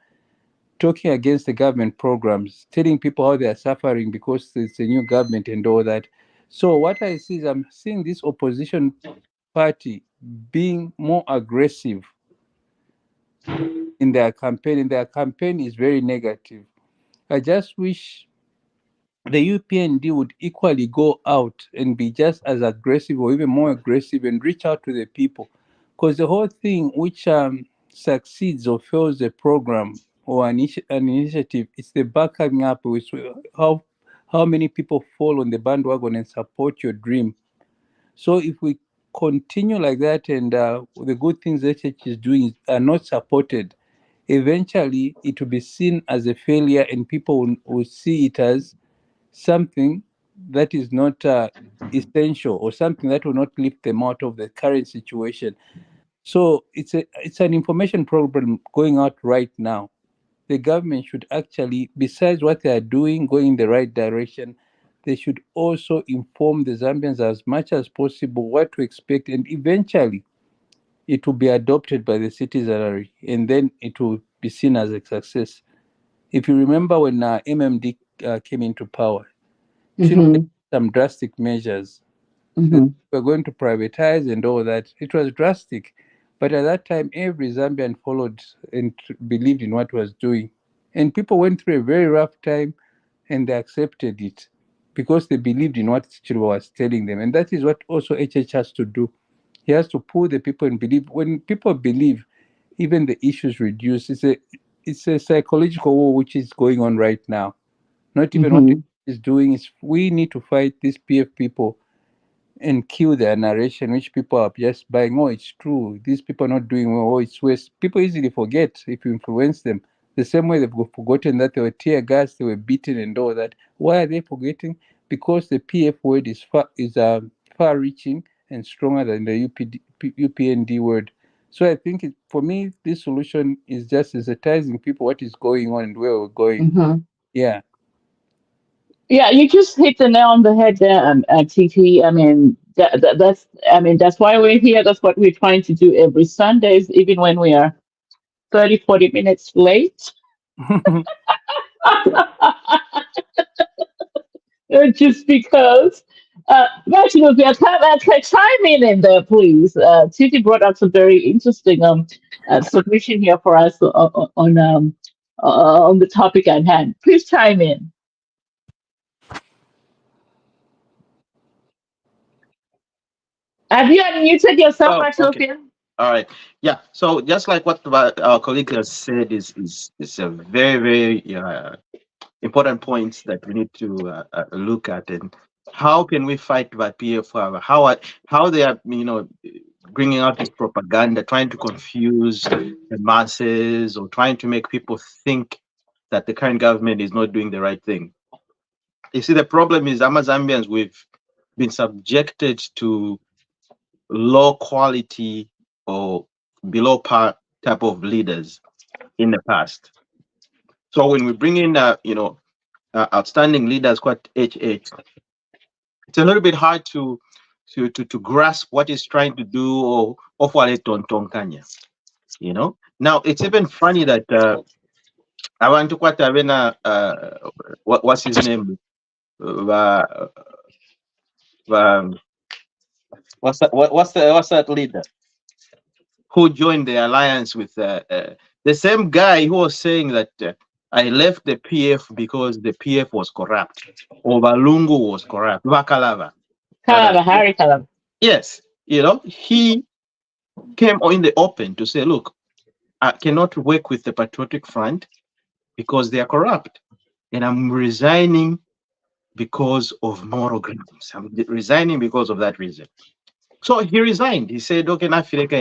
talking against the government programs, telling people how they are suffering because it's a new government and all that. So, what I see is I'm seeing this opposition party being more aggressive in their campaign, and their campaign is very negative. I just wish the UPND would equally go out and be just as aggressive or even more aggressive and reach out to the people. Because the whole thing which succeeds or fails the program or an initiative, it's the backing up with how many people fall on the bandwagon and support your dream. So if we continue like that and the good things that church is doing are not supported, eventually it will be seen as a failure and people will see it as something that is not essential or something that will not lift them out of the current situation. So it's an information problem going out right now. The government should actually, besides what they are doing, going in the right direction, they should also inform the Zambians as much as possible what to expect, and eventually it will be adopted by the citizenry, and then it will be seen as a success. If you remember when MMD came into power, Hmm. some drastic measures. Hmm. We're going to privatize and all that. It was drastic. But at that time, every Zambian followed and believed in what was doing. And people went through a very rough time and they accepted it because they believed in what Chiluba was telling them. And that is what also HH has to do. He has to pull the people and believe. When people believe, even the issues reduce. It's a psychological war which is going on right now. Not even what Hmm. is doing is we need to fight these PF people and kill their narration, which people are just buying. Oh, it's true. These people are not doing well. Oh, it's waste. People easily forget if you influence them. The same way they've forgotten that they were tear gas, they were beaten and all that. Why are they forgetting? Because the PF word is far-reaching and stronger than the UPND word. So I think for me, this solution is just sensitizing people what is going on and where we're going. Hmm. Yeah. Yeah, you just hit the nail on the head there, TT. That's why we're here. That's what we're trying to do every Sundays, even when we are 30, 40 minutes late. Just because. But chime in there, please. Titi brought up some very interesting submission here for us on the topic at hand. Please chime in. Have you unmuted yourself, Oh, okay. Bartolopia? All right. Yeah. So just like what our colleague has said is a very important points that we need to look at, and how can we fight that PF? How they are bringing out this propaganda, trying to confuse the masses or trying to make people think that the current government is not doing the right thing. You see, the problem is, Zambians, we've been subjected to low quality or below par type of leaders in the past. So when we bring in, outstanding leaders, quite HH, it's a little bit hard to grasp what he's trying to do or offer Tonkanya. Now it's even funny that I want to quote what's his name? Uh, what's that leader who joined the alliance with the same guy who was saying that I left the PF because the PF was corrupt, or Valungu was corrupt, Vakalava. Kalaba, Harry Kalaba. Yes, he came in the open to say, look, I cannot work with the Patriotic Front because they are corrupt, and I'm resigning because of moral grounds. I'm resigning because of that reason. So he resigned. He said, okay, now create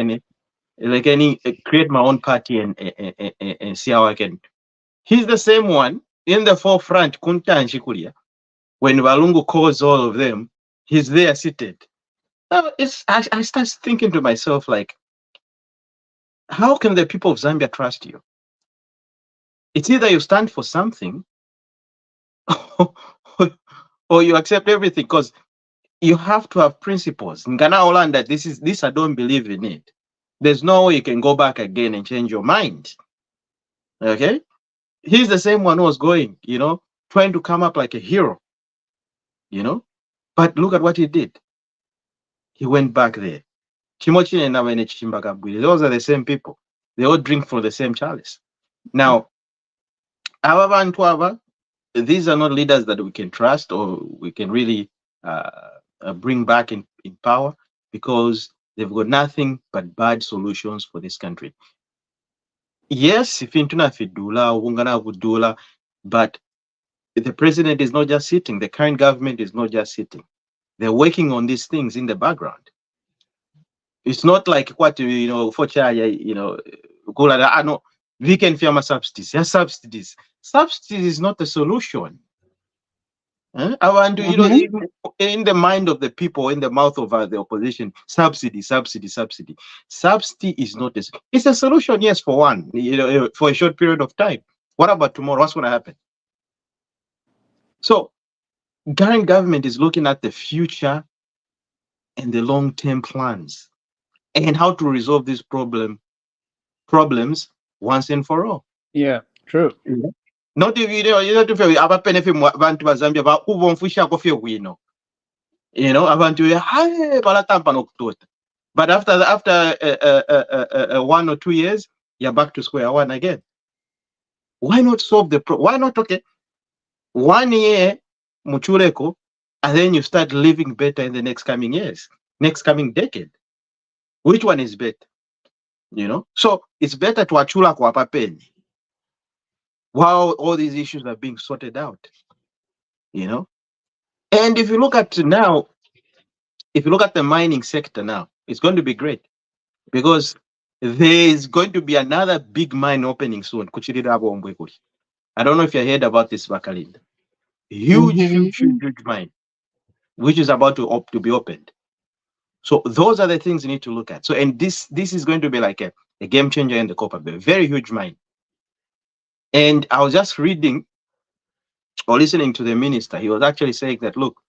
my own party and see how I can. He's the same one in the forefront, Kunta and Shikulia. When Valungu calls all of them, he's there seated. Now, I start thinking to myself, like, how can the people of Zambia trust you? It's either you stand for something or you accept everything, because you have to have principles. Ngana Olanda, this I don't believe in it. There's no way you can go back again and change your mind. Okay? He's the same one who was going, trying to come up like a hero, But look at what he did. He went back there. Those are the same people. They all drink from the same chalice. Now, these are not leaders that we can trust or we can really bring back in power, because they've got nothing but bad solutions for this country. Yes, if but the president is not just sitting, the current government is not just sitting. They're working on these things in the background. It's not like what, for no, we can firm subsidies. Yeah, subsidies. Subsidies is not the solution. I want to, in the mind of the people, in the mouth of the opposition, subsidy is not this. It's a solution, yes, for one, for a short period of time. What about tomorrow? What's going to happen? So, current government is looking at the future and the long-term plans and how to resolve these problems once and for all. Yeah, true. Not if to feel about benefit bantu ba Zambia ba ubomfusha ko feel abantu haye balatampa nokutota. But after 1 or 2 years, you're back to square one again. Why not solve the problem? Why not 1 year muchuleko, and then you start living better in the next coming years, next coming decade? Which one is better? So it's better to achula kwa papeni while all these issues are being sorted out. And if you look at now, if you look at the mining sector now, it's going to be great, because there's going to be another big mine opening soon. I don't know if you heard about this, Bakalinda. Huge mine, which is about to be opened. So those are the things you need to look at. So, and this is going to be like a game changer in the copper belt, very huge mine. And I was just reading or listening to the minister. He was actually saying that, look,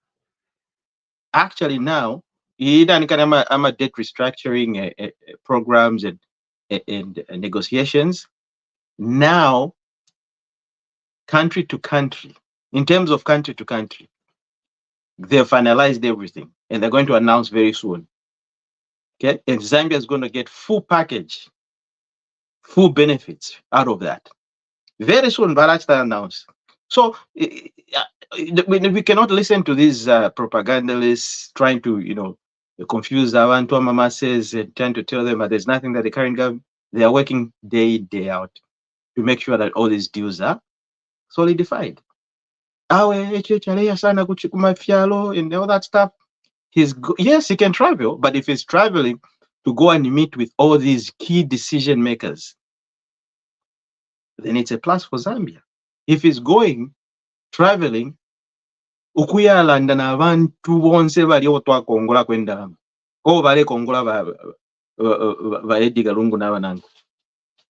actually now, I'm a debt restructuring programs and negotiations. Now, country to country, in terms of country to country, they've finalized everything and they're going to announce very soon. Okay, and Zambia is going to get full package, full benefits out of that very soon. Barachta announced. So we cannot listen to these propagandists trying to You confuse abantu. Mama says, trying to tell them that there's nothing that the current government, they are working day out to make sure that all these deals are solidified. Awe ekyechalea sana kumafyalo and all that stuff. Yes, he can travel, but if he's traveling to go and meet with all these key decision makers, then it's a plus for Zambia. If he's going traveling ukuyalanda n'abantu bonse bali otwakongola kwendalamu o bale kongola ba Edgar Lungu n'abanange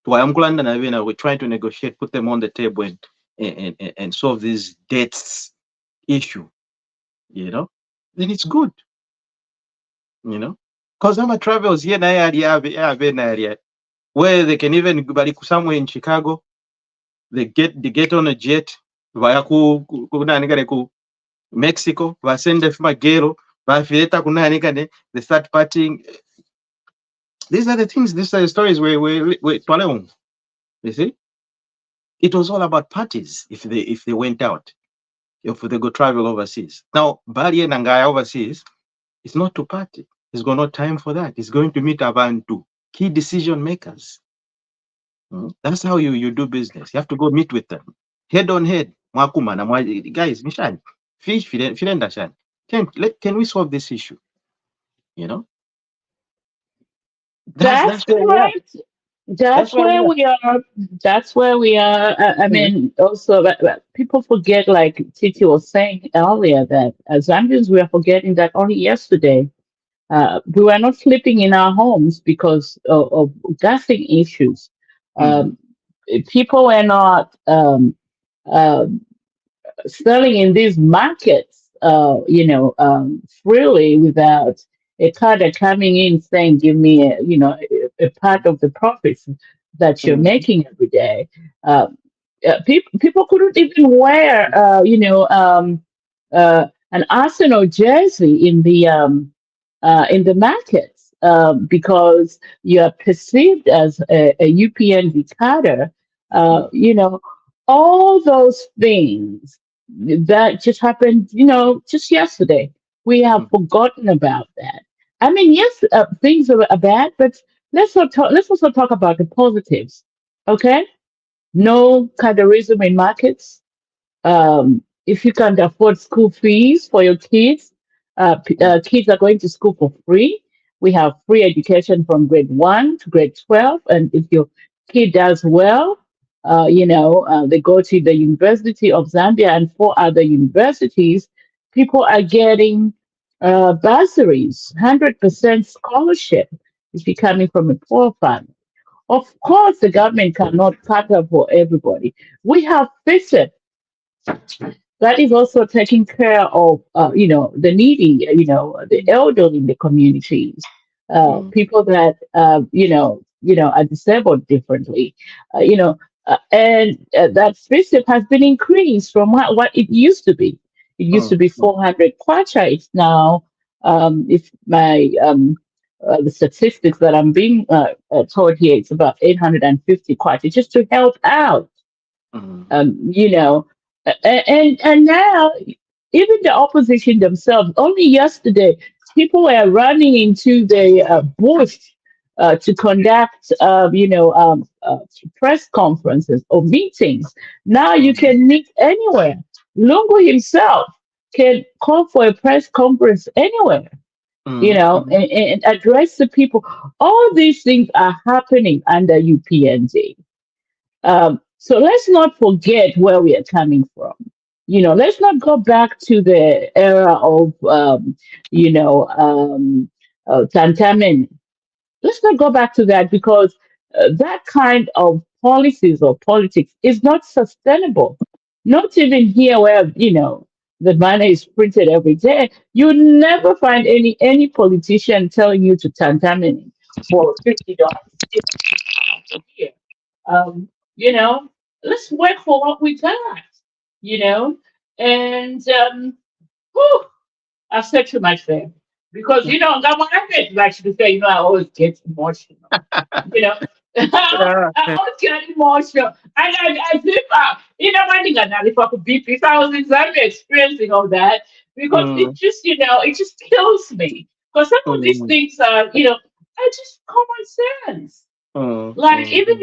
twayamkulanda nabena, we're trying to negotiate, put them on the table and solve this debts issue, then it's good, because I'm travels here na area where they can even bali somewhere in Chicago, they get on a jet via ku Mexico, vasende magero vafileta kunanikane, they start partying. These are the things, these are the stories where you see, it was all about parties if they went out, if they go travel overseas. Now Bali and Nangaya overseas, it's not to party. He's got no time for that. He's going to meet Abantu, key decision makers. That's how you do business. You have to go meet with them head on head. Mwakuma na guys, Mishan, fish filenda shan. Can we solve this issue? That's That's where we are. right. That's That's where we where are. we are. That's where we are. I mean, also, people forget, like Titi was saying earlier, that as Zambians, we are forgetting that only yesterday we were not sleeping in our homes because of gassing issues. Mhm. Um, People were not um, selling in these markets, freely without a carder coming in saying, "Give me a part of the profits that you're Mhm. making every day." People couldn't even wear, an Arsenal jersey in the markets because you are perceived as a UPN dictator. Uh, Mhm. you know, all those things that just happened, just yesterday. We have Mhm. forgotten about that. I mean, yes, things are bad, but let's also talk about the positives. Okay, no colorism in markets. If you can afford school fees for your kids, kids are going to school for free. We have free education from grade 1 to grade 12. And if your kid does well, they go to the University of Zambia and 4 other universities. People are getting bursaries, 100% scholarship if you're coming from a poor family. Of course, the government cannot cater for everybody. We have FISIP that is also taking care of the needy, the elderly in the communities, Mhm. people that are disabled differently, and that FISIP has been increased from what it used to be. It used to Mhm. be 400 kwacha. It's now, if my the statistics that I'm being told here, it's about 850 kwacha just to help out, Mhm. um, you know, and now even the opposition themselves. Only yesterday, people were running into the bush to conduct, press conferences or meetings. Now you Mhm. can meet anywhere. Lungu himself can call for a press conference anywhere. Mhm. Mhm. And address the people. All these things are happening under UPND. So let's not forget where we are coming from. Let's not go back to the era of, Tantamen. Let's not go back to that because that kind of policies or politics is not sustainable. Not even here where, the money is printed every day. You never find any politician telling you to Tantamen for $50 here. Um, you know, let's work for what we got, you know. And whew, I've said too much there. Because that one I get like to say, I always get emotional. You know. Yeah. I always get emotional. And I think one thing another if I could be if I was in Zambia experiencing all that, because it Mhm. just, it just kills me. Because some of these things are, are just common sense. Like even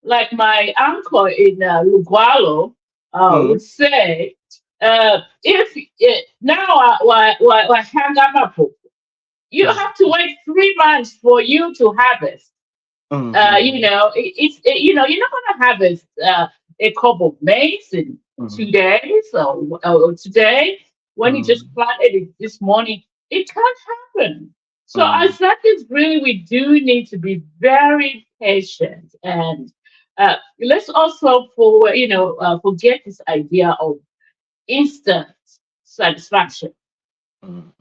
like my uncle in Lugwalo would say, if now I hang up, you have to wait 3 months for you to harvest. You're not gonna harvest a cob of maize in 2 days or today when you just planted it this morning. It can't happen. So as that is really, we do need to be very patient, and let's also forget this idea of instant satisfaction.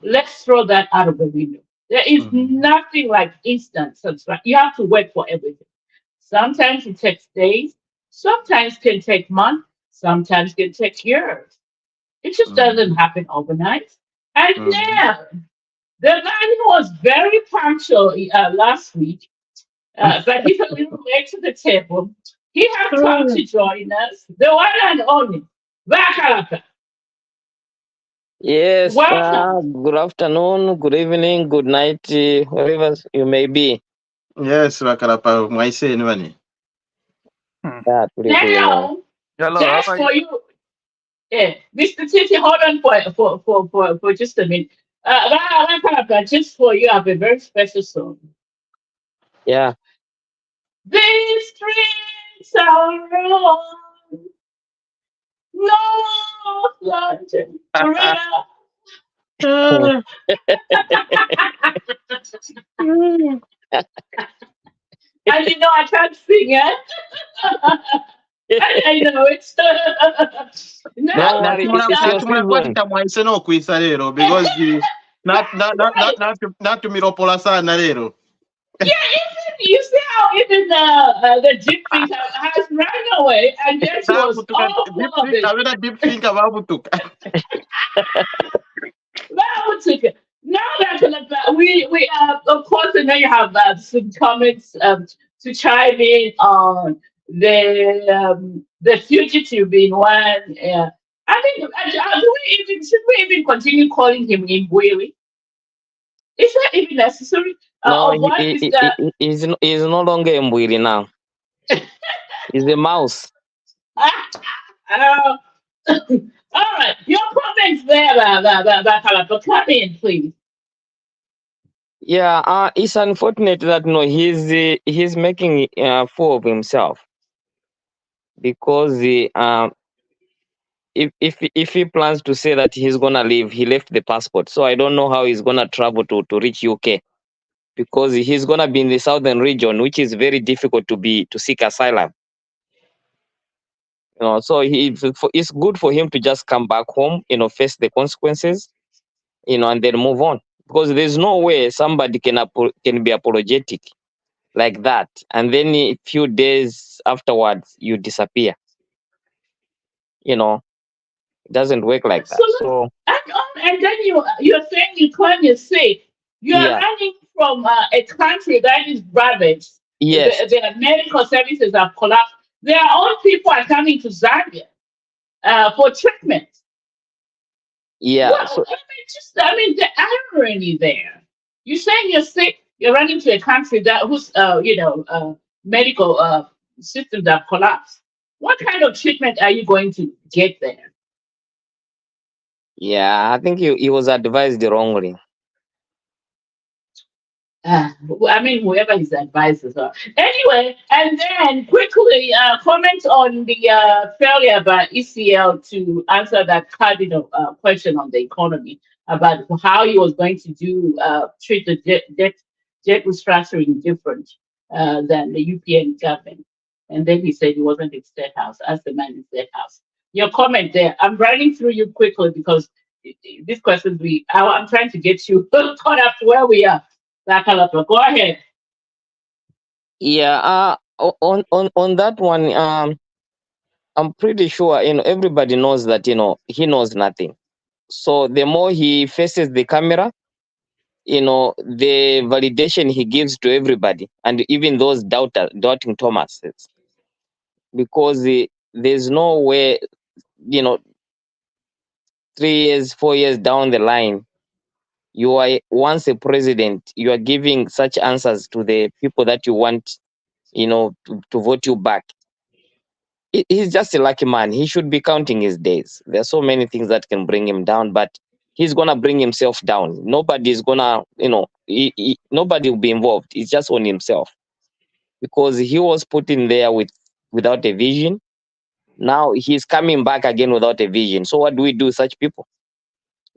Let's throw that out of the window. There is nothing like instant satisfaction. You have to wait for everything. Sometimes it takes days, sometimes can take months, sometimes can take years. It just doesn't happen overnight. And now, the man who was very punctual last week, but he's a little late to the table. He has come to join us, the one and only Vakalaka. Yes, Welcome. good afternoon, good evening, good night, wherever you may be. Yes, Bakalapa, my say, Nwani. Yeah, Now, Hello, how just are you? for you, Mr. Titi, hold on for just a minute. Vakalaka, just for you, I have a very special song. yeah. These streets are wrong, no London, forever. And I can't sing it. I know it's Don't no, worry, because it's your season. Natumuna mwaise no kwisa lero because not to miropola sana lero. yeah, even you see how even the deep think has run away, and there she was Babutuka all deep full of think, it. avena deep think babutuka. Well, took it. Now that we of course, I know you have some comments to chime in on the fugitive being one. I think should we even continue calling him Imwiri? Is that even necessary? No, Or what is that? he's no longer Mbwiri now. He's a mouse. uh, all right, your comments there, Kalapa. Come in, please. Yeah, it's unfortunate that he's making a fool of himself because if he plans to say that he's gonna leave, he left the passport. So I don't know how he's gonna travel to reach UK because he's gonna be in the southern region, which is very difficult to seek asylum. So it's good for him to just come back home, face the consequences, and then move on. Because there's no way somebody can be apologetic like that, and then a few days afterwards you disappear. It doesn't work like that. Absolutely. So And then you're saying you can't say you are yeah, running from a country that is ravaged. yes, The medical services have collapsed. Their own people are coming to Zambia for treatment. yeah. Well, So the irony there. You're saying you're sick. You're running to a country whose medical systems have collapsed. What kind of treatment are you going to get there? yeah, I think he was advised wrongly. Whoever his advisors are. Anyway, and then quickly comment on the failure by ECL to answer that cardinal question on the economy about how he was going to treat the debt restructuring different than the UPN government. And then he said he wasn't in State House, as the man in State House. Your comment there, I'm running through you quickly because these questions I'm trying to get you caught up to where we are. Go ahead. Yeah, on that one, I'm pretty sure everybody knows that he knows nothing. So the more he faces the camera, the validation he gives to everybody, and even those doubting Thomases, because there's no way, 3 years, 4 years down the line, you are once a president, you are giving such answers to the people that you want, to vote you back. He's just a lucky man. He should be counting his days. There are so many things that can bring him down, but he's gonna bring himself down. Nobody's gonna, nobody will be involved. It's just on himself, because he was put in there without a vision. Now he's coming back again without a vision. So what do we do with such people?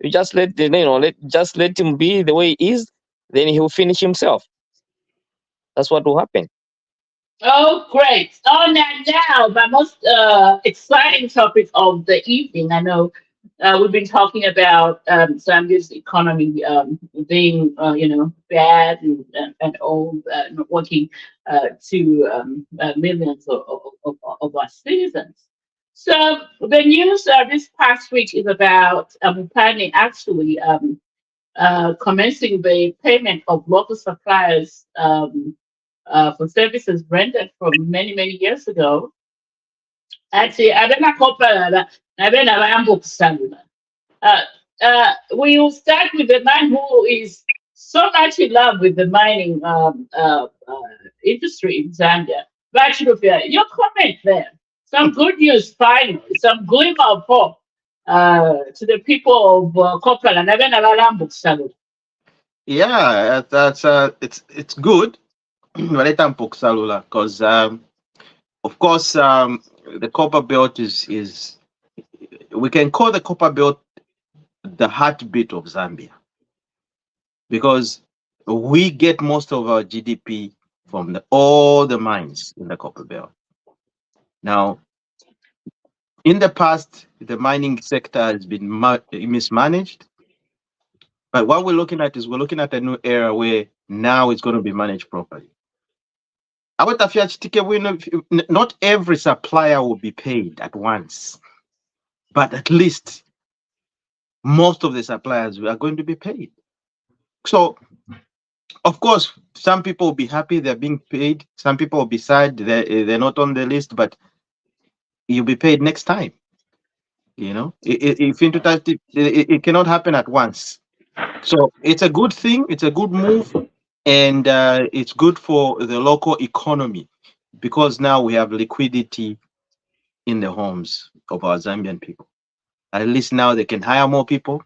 You just let him be the way he is. Then he'll finish himself. That's what will happen. Oh, great. Oh, now, my most exciting topic of the evening. I know we've been talking about Zambia's economy being, bad and all, not working to millions of our citizens. So the news this past week is about planning actually commencing the payment of local suppliers for services rendered from many, many years ago. Actually, I don't know we will start with the man who is so much in love with the mining industry in Zambia. Bachelor, your comment there. Some good news finally, some glimmer of hope to the people of Kopala. Yeah, that's it's good. Because of course the copper belt is we can call the copper belt the heartbeat of Zambia, because we get most of our GDP from all the mines in the copper belt. Now, in the past, the mining sector has been mismanaged, but what we're looking at is we're looking at a new era where now it's going to be managed properly. Not every supplier will be paid at once, but at least most of the suppliers are going to be paid. So, of course, some people will be happy they're being paid. Some people will be sad they're not on the list, but you'll be paid next time. If into that, it cannot happen at once. So it's a good thing. It's a good move, and it's good for the local economy, because now we have liquidity in the homes of our Zambian people. At least now they can hire more people.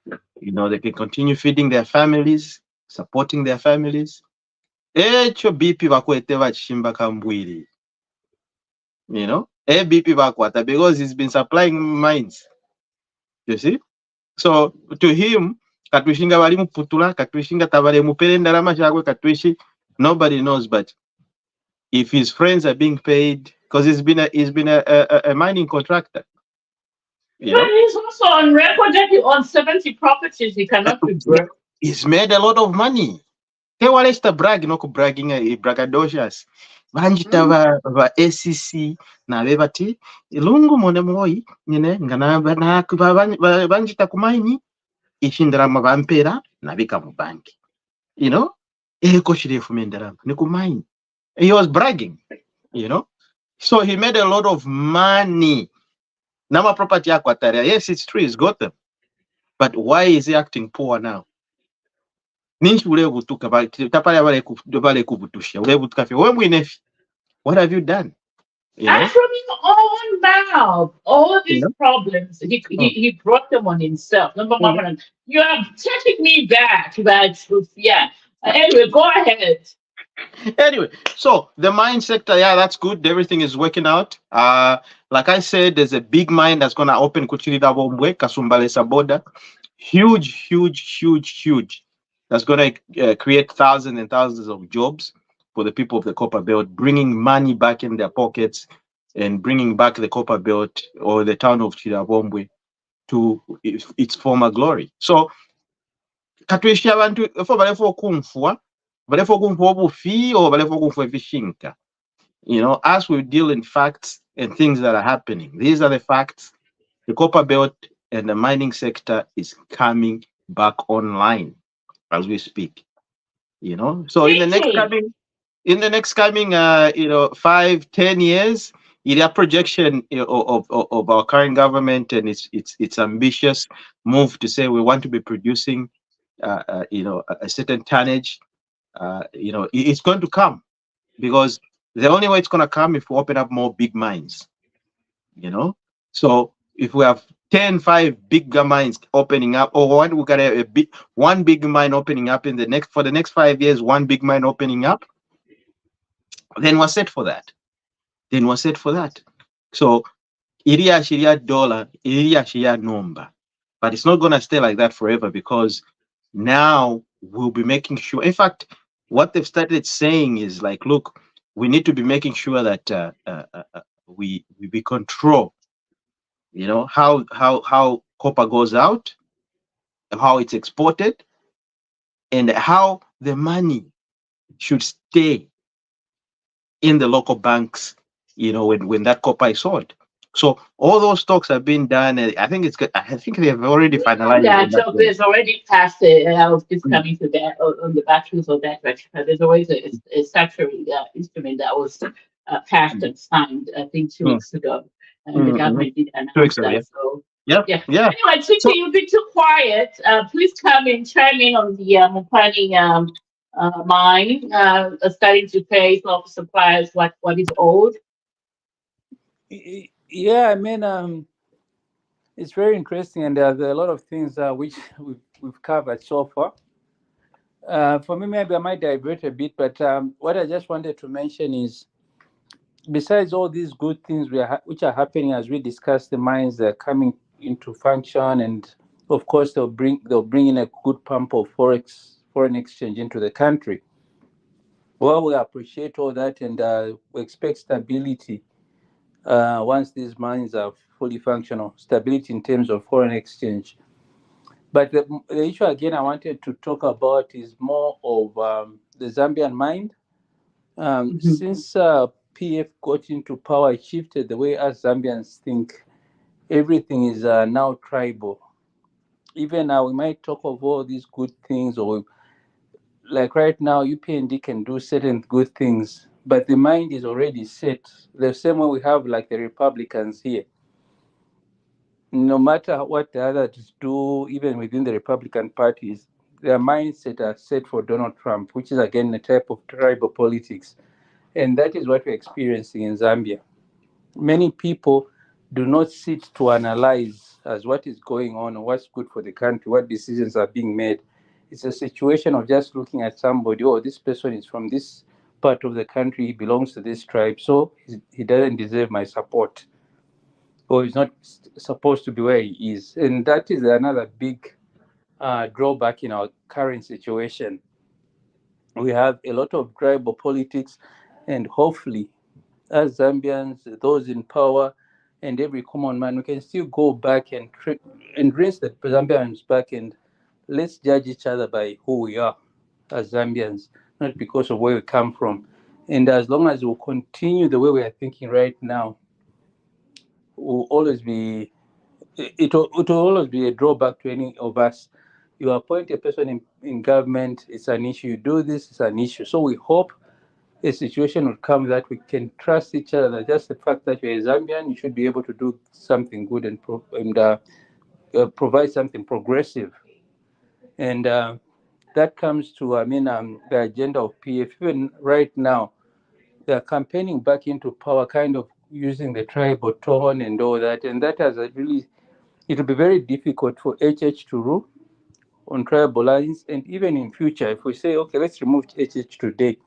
They can continue feeding their families, supporting their families. Echo BP bakwete bachimba kambwiri. BP bakwata, because he's been supplying mines. You see? So to him, katwishinga bali putula, katwishinga tabale mupere ndarama chakwe katwishi, nobody knows, but if his friends are being paid, because he's been a mining contractor. But he's also on record that he owns 70 properties. He cannot be broke. He's made a lot of money. They want to brag, no bragging, braggadocious. Banjita va ACC na bebati ilungu mone moi nyine ngana banjita kumaini ishindara mabampera na bika mu banki. Eko shirefu mendara ni kumaini. He was bragging, So he made a lot of money. Nama property akwataria. Yes, it's true, he's got them. But why is he acting poor now? What have you done? And from his own mouth, all these problems, he brought them on himself. Number one, you are taking me back to that truth. Yeah. Anyway, go ahead. Anyway, so the mine sector, yeah, that's good. Everything is working out. Like I said, there's a big mine that's going to open Kuchirida Bombwe, Kasumbalesa border. Huge. That's going to create thousands and thousands of jobs for the people of the Copper Belt, bringing money back in their pockets and bringing back the Copper Belt or the town of Chirabombwe to its former glory. So, katwishi abantu efo balefo kumfwa obufi or balefo kumfwa vishinka. As we deal in facts and things that are happening, these are the facts. The Copper Belt and the mining sector is coming back online as we speak. So in the next coming 5-10 years, a projection of our current government and its ambitious move to say we want to be producing a certain tonnage, it's going to come, because the only way it's going to come if we open up more big mines. So if we have 5 bigger mines opening up, or one, we got one big mine opening up for the next 5 years, one big mine opening up, then we're set for that. So iriya dollar, iriya number, but it's not going to stay like that forever, because now we'll be making sure. In fact, what they've started saying is like, look, we need to be making sure that we control, how copper goes out, how it's exported, and how the money should stay in the local banks, when that copper is sold. So all those talks have been done. And I think they've already finalized Yeah, on that so one. there's already passed it, and I was just Mm, coming to that on the batteries of that direction. There's always a statutory instrument that was passed mm, and signed, I think, two mm, weeks ago, and the mm, mm. government did 2 weeks announce ago, yeah. that. So, Yeah, yeah. yeah. Anyway, Titi, So you've been too quiet. Please come and chime in on the Mopani mine, starting to pay some of the suppliers what is owed. Yeah, I mean, it's very interesting, and there are a lot of things which we've covered so far. For me, maybe I might divert a bit, but what I just wanted to mention is, besides all these good things which are happening as we discuss the mines that are coming into function, and of course they'll bring in a good pump of foreign exchange into the country. Well, we appreciate all that, and we expect stability once these mines are fully functional. Stability in terms of foreign exchange. But the issue again I wanted to talk about is more of the Zambian mine. Mhm. Since PF got into power, it shifted the way us Zambians think. Everything is now tribal. Even we might talk of all these good things, or like right now, UPND can do certain good things, but the mind is already set. The same way we have like the Republicans here. No matter what the others do, even within the Republican parties, their mindset are set for Donald Trump, which is again a type of tribal politics. And that is what we're experiencing in Zambia. Many people do not sit to analyze as what is going on, what's good for the country, what decisions are being made. It's a situation of just looking at somebody, oh, this person is from this part of the country, he belongs to this tribe, so he doesn't deserve my support, or he's not supposed to be where he is. And that is another big drawback in our current situation. We have a lot of tribal politics, and hopefully, as Zambians, those in power, and every common man, we can still go back and raise the Zambians back, and let's judge each other by who we are as Zambians, not because of where we come from. And as long as we continue the way we are thinking right now, will always be it will always be a drawback to any of us. You appoint a person in government, it's an issue. You do this, it's an issue. So we hope a situation will come that we can trust each other. That just the fact that you're a Zambian, you should be able to do something good and provide something progressive. And that comes to, I mean, the agenda of PF. Even right now, they're campaigning back into power, kind of using the tribal tone and all that. And that has really, it will be very difficult for HH to rule on tribal lines. And even in future, if we say, okay, let's remove HH today,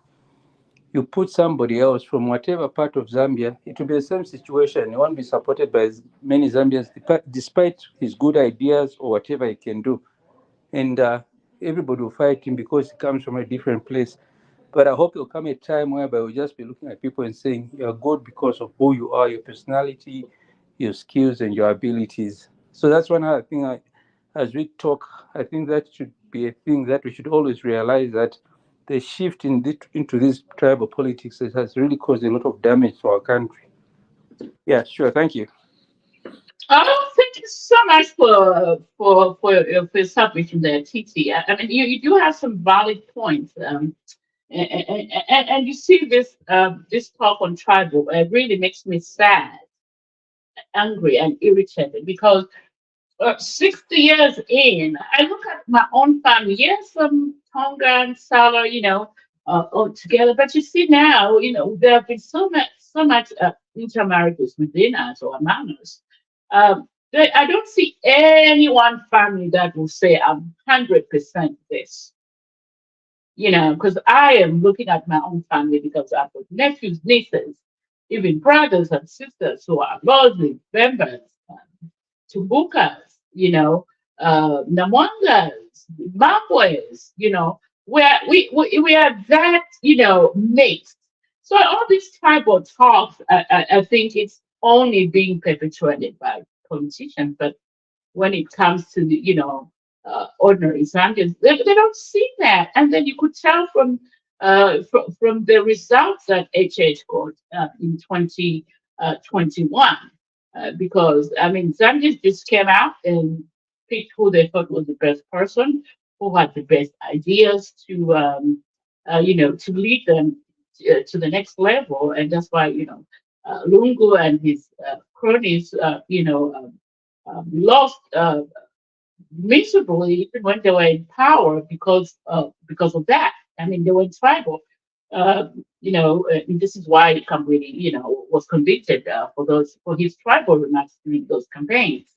you put somebody else from whatever part of Zambia, it will be the same situation. He won't be supported by as many Zambians, despite his good ideas or whatever he can do. And everybody will fight him because he comes from a different place. But I hope there'll come a time whereby we'll just be looking at people and saying, you're good because of who you are, your personality, your skills, and your abilities. So that's one other thing. As we talk, I think that should be a thing that we should always realize, that the shift into this tribal politics has really caused a lot of damage to our country. Yeah, sure. Thank you. Oh, thank you so much for your submission there, Titi. I mean, you do have some valid points. And you see this talk on tribal, it really makes me sad, angry, and irritated because 60 years in, I look at my own family. Yes, Tonga and Sala, all together. But you see now, there have been so much intermarriages within us or among us. I don't see any one family that will say I'm 100% this. Because I am looking at my own family because I've got nephews, nieces, even brothers and sisters who are Lordly members, Tumbukas, Namwangas, Mambwes, where we are that, mixed. So all these tribal talks, I think it's only being perpetuated by politicians, but when it comes to the, ordinary Zambians, they don't see that. And then you could tell from the results that HH got in 2021, because I mean Zambians just came out and picked who they thought was the best person, who had the best ideas to lead them to the next level, and that's why Lungu and his cronies, lost miserably even when they were in power because of that. I mean, they were tribal. And this is why Kambwini, was convicted for his tribal remarks during those campaigns.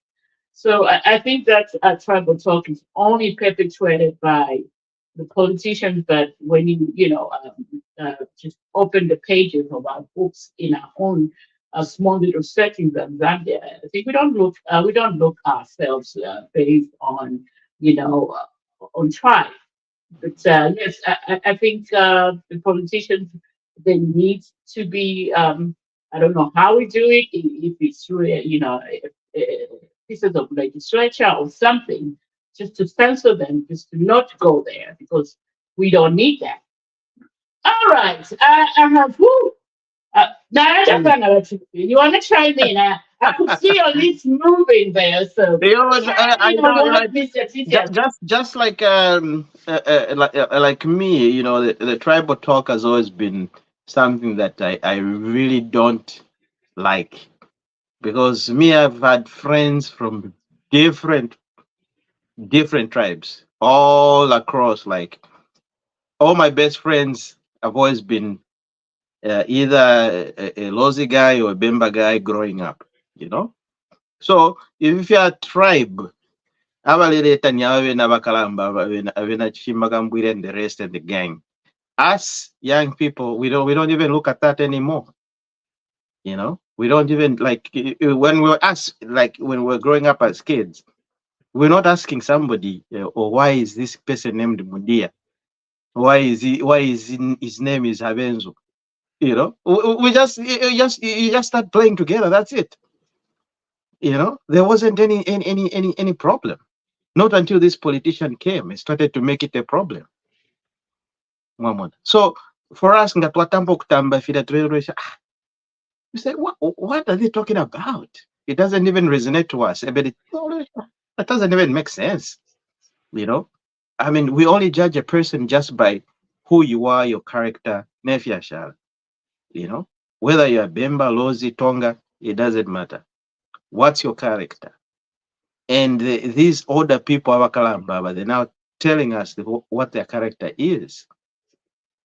So I think that tribal talk is only perpetuated by the politicians, but when just open the pages of our books in our own small little settings in Zambia, I think we don't look ourselves based on on tribe. But yes, I think the politicians, they need to be. I don't know how we do it. If it's through pieces of legislature or something, just to censor them, just to not go there because we don't need that. All right, I have who. Now I just don't know what you want to chime in. I could see your lips moving there, so chime I in on know, what Mr. Titian. just like me, the tribal talk has always been something that I really don't like, because me, I've had friends from different tribes all across. Like, all my best friends have always been either a Lozi guy or a Bemba guy growing up, So if you're a tribe, abaleleta ni ababe n'abakalamba ababe na Chimbagambwire and the rest of the gang. Us young people, we don't even look at that anymore. We don't even, like, when when we're growing up as kids, we're not asking somebody, or why is this person named Mudia? His name is Habenzo? We just start playing together. That's it. There wasn't any problem. Not until this politician came and started to make it a problem. So for us, you say, what are they talking about? It doesn't even resonate to us. But that doesn't even make sense. I mean, we only judge a person just by who you are, your character, Nefiashal. Whether you're Bemba, Lozi, Tonga, it doesn't matter. What's your character? And these older people, Abakalamba, they're now telling us what their character is.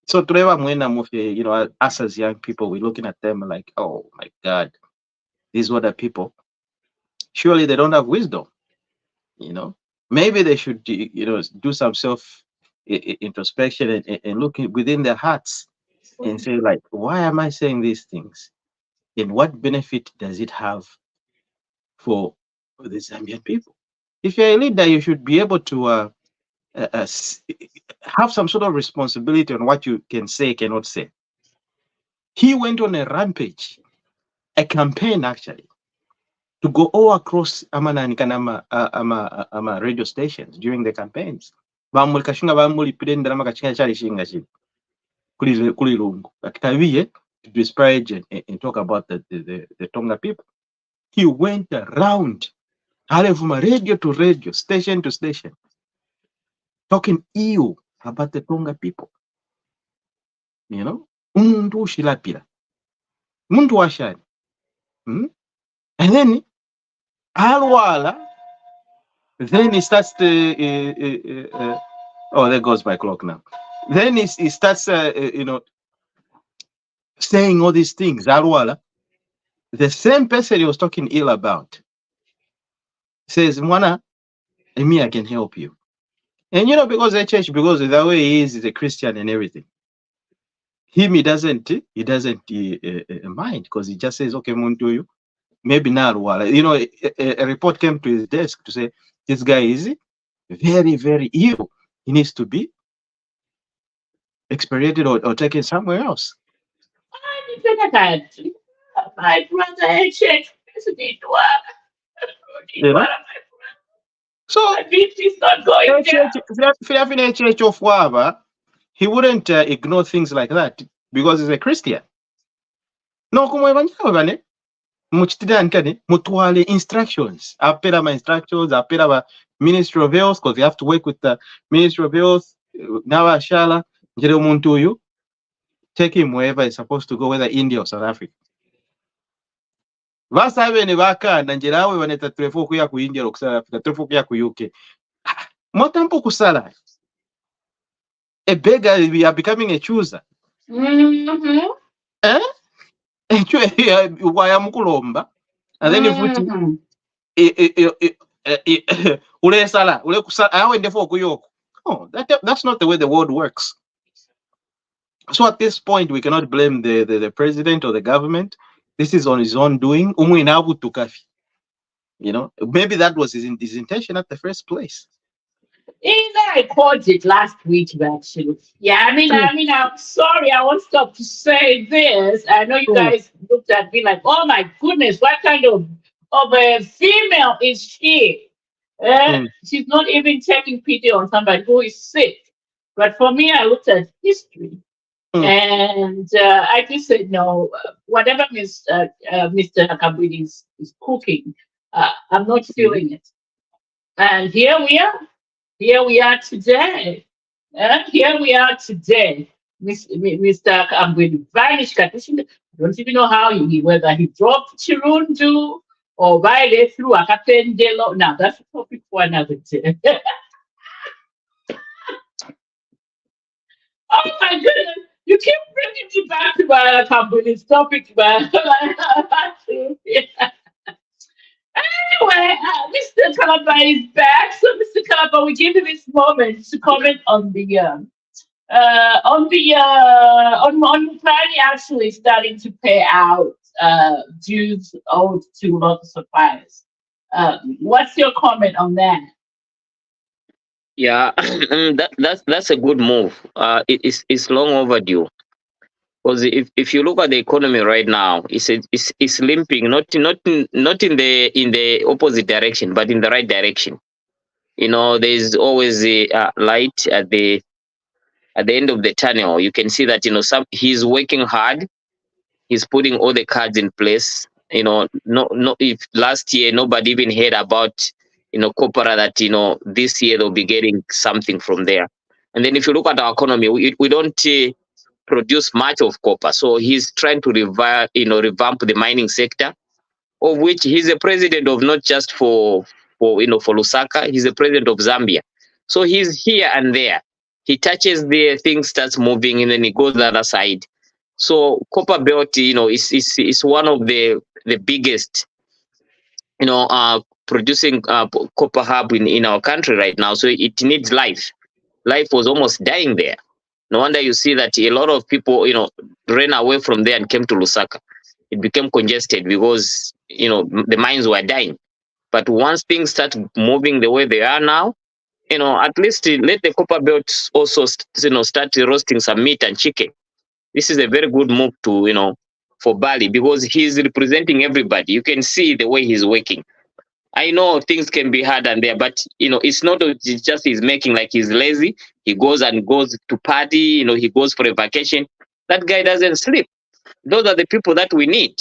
So us as young people, we're looking at them like, oh my God, these older people, surely they don't have wisdom. Maybe they should do some self introspection and look within their hearts and say, like, why am I saying these things? And what benefit does it have for the Zambian people? If you're a leader, you should be able to have some sort of responsibility on what you can say, cannot say. He went on a rampage, a campaign actually, to go all across ama radio stations during the campaigns. To disparage and talk about the Tonga people. He went around from radio to radio, station to station, talking ill about the Tonga people. Umuntu ushilapira. Muntu washani. And then alwala Then he starts to, oh, there goes my clock now. Then he starts, saying all these things. Arwala, the same person he was talking ill about, says, Mwana, me, I can help you. And because the church, because of the way he is a Christian and everything, he doesn't mind, because he just says, okay, Muntu, maybe not. A report came to his desk to say this guy is very, very ill. He needs to be experimented or taken somewhere else. My brother, church president, You know? So he's not going there. He wouldn't ignore things like that because he's a Christian. No, kumwe muchitidankane mutwale instructions. Apera my instructions, apera Ministry of Health, because they have to work with the Ministry of Health. Now shala njere umuntu uyu, take him wherever he's supposed to go, whether India or South Africa. Vasavene vakana njera awe vaneta tulefo kuya ku India or South Africa, tulefo kuya ku UK. Motampo kusala. A beggar, we are becoming a chooser. Mm-hmm. Eh? Mukulomba. And then if ule sala, ule kusala, awe ndefo kuyoko. Oh, that's not the way the world works. So at this point, we cannot blame the president or the government. This is on his own doing. Maybe that was his intention at the first place. I called it last week, actually. Yeah, I mean, I'm sorry, I won't stop to say this. I know you guys looked at me like, oh my goodness, what kind of a female is she? She's not even taking pity on somebody who is sick. But for me, I looked at history. And I just said, no, whatever Mr. Kabwidi is cooking, I'm not feeling it. And here we are. Here we are today. Here we are today. Mr. Kabwidi vanished. I don't even know how whether he dropped Chirundu or Vile through Akapendelo. Now, that's a topic for another day. Oh my goodness. You keep bringing me back to my company's topic, man. Anyway, Mr. Kalaba is back. So, Mr. Kalaba, we give you this moment to comment on Mupani actually starting to pay out dues owed to local suppliers. What's your comment on that? Yeah, that's a good move. It's long overdue. Because if you look at the economy right now, it's limping, not in the opposite direction, but in the right direction. There's always a light at the end of the tunnel. You can see that he's working hard. He's putting all the cards in place. No, if last year nobody even heard about Copara, that this year they'll be getting something from there. And then if you look at our economy, we don't produce much of copper. So he's trying to revamp the mining sector, of which he's the president of, not just for Lusaka, he's the president of Zambia. So he's here and there. He touches the thing, starts moving, and then he goes the other side. So Copper Belt, is one of the biggest, producing copper hub in our country right now. So it needs life. Life was almost dying there. No wonder you see that a lot of people, ran away from there and came to Lusaka. It became congested because, the mines were dying. But once things start moving the way they are now, at least let the copper belt also, start roasting some meat and chicken. This is a very good move to, for Bali, because he's representing everybody. You can see the way he's working. I know things can be hard and there, but it's not just he's making like he's lazy. He goes to party, he goes for a vacation. That guy doesn't sleep. Those are the people that we need.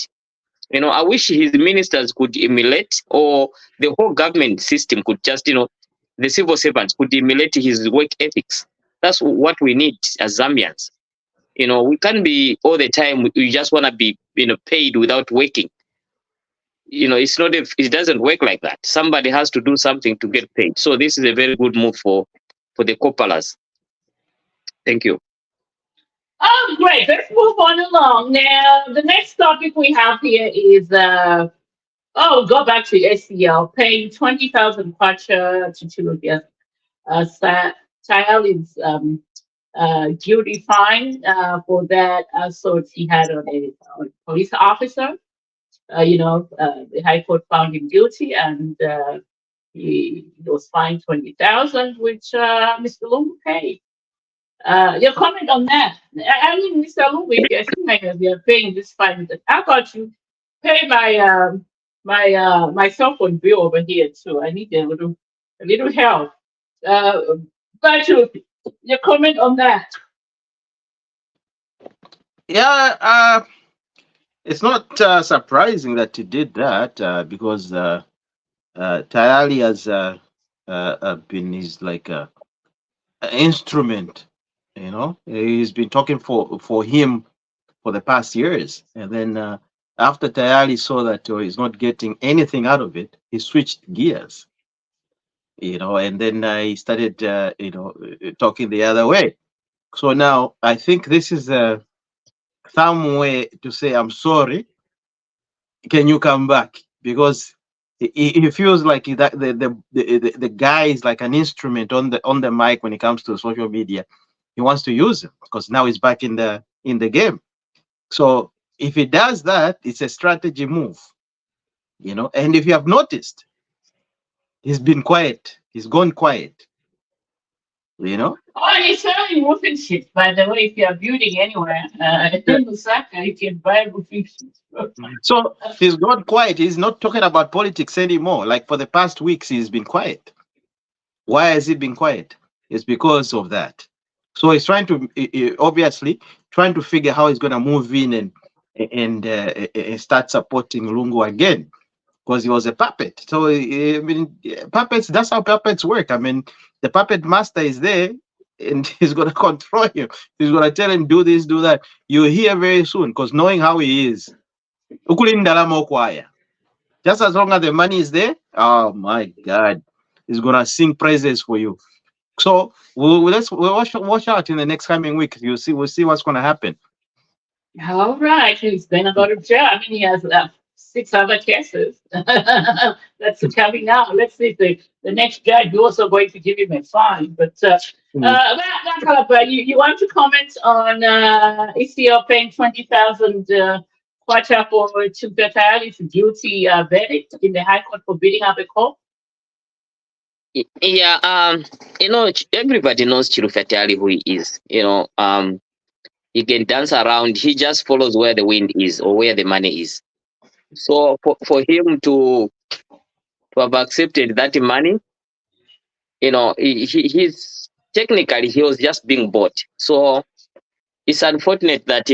I wish his ministers could emulate, or the whole government system could just, the civil servants could emulate his work ethics. That's what we need as Zambians. We can't be all the time, we just want to be, paid without working. it's not it doesn't work like that. Somebody has to do something to get paid. So this is a very good move for the copalers. Thank you. Oh, great. Let's move on along. Now, the next topic we have here is go back to SEL, paying 20,000 kwacha to Chilubya. Sahel is guilty fine for that assault he had on a police officer. The High Court found him guilty, and he was fined 20,000, which Mr. Lungu paid. Your comment on that? I mean, Mr. Lungu, if you're assuming that you're paying this fine, how about you pay my cell phone bill over here too? I need a little help. Uh, but your comment on that? Yeah, it's not surprising that he did that because Tayali has been his like an instrument. He's been talking for him for the past years, and then after Tayali saw that he's not getting anything out of it, he switched gears. And then he started talking the other way. So now I think this is some way to say, I'm sorry, can you come back? Because he feels like that the guy is like an instrument on the mic when it comes to social media. He wants to use him because now he's back in the game. So if he does that, it's a strategy move. And if you have noticed, he's been quiet. He's gone quiet. Oh, it's very roofing sheets, by the way. If you're building anywhere in Lusaka, you can buy roofing sheets. So he's gone quiet. He's not talking about politics anymore. Like for the past weeks, he's been quiet. Why has he been quiet? It's because of that. So he's trying to obviously trying to figure how he's going to move in and start supporting Lungu again, because he was a puppet. So I mean, puppets. That's how puppets work. I mean, the puppet master is there, and he's going to control you. He's going to tell him do this, do that. You'll hear very soon, because knowing how he is, just as long as the money is there, oh my God, he's going to sing praises for you. So we'll watch out in the next coming week. We'll see what's going to happen. All right, he's going to go to jail. I mean, he has 6 other cases that's coming out. Let's see if the next judge is also going to give him a fine. But you want to comment on ECL paying 20,000 kwacha for Chubetali's guilty verdict in the High Court for beating up a cop? Yeah, everybody knows Chilufyatali who he is. He can dance around. He just follows where the wind is or where the money is. So for him to have accepted that money, he's technically he was just being bought. So it's unfortunate that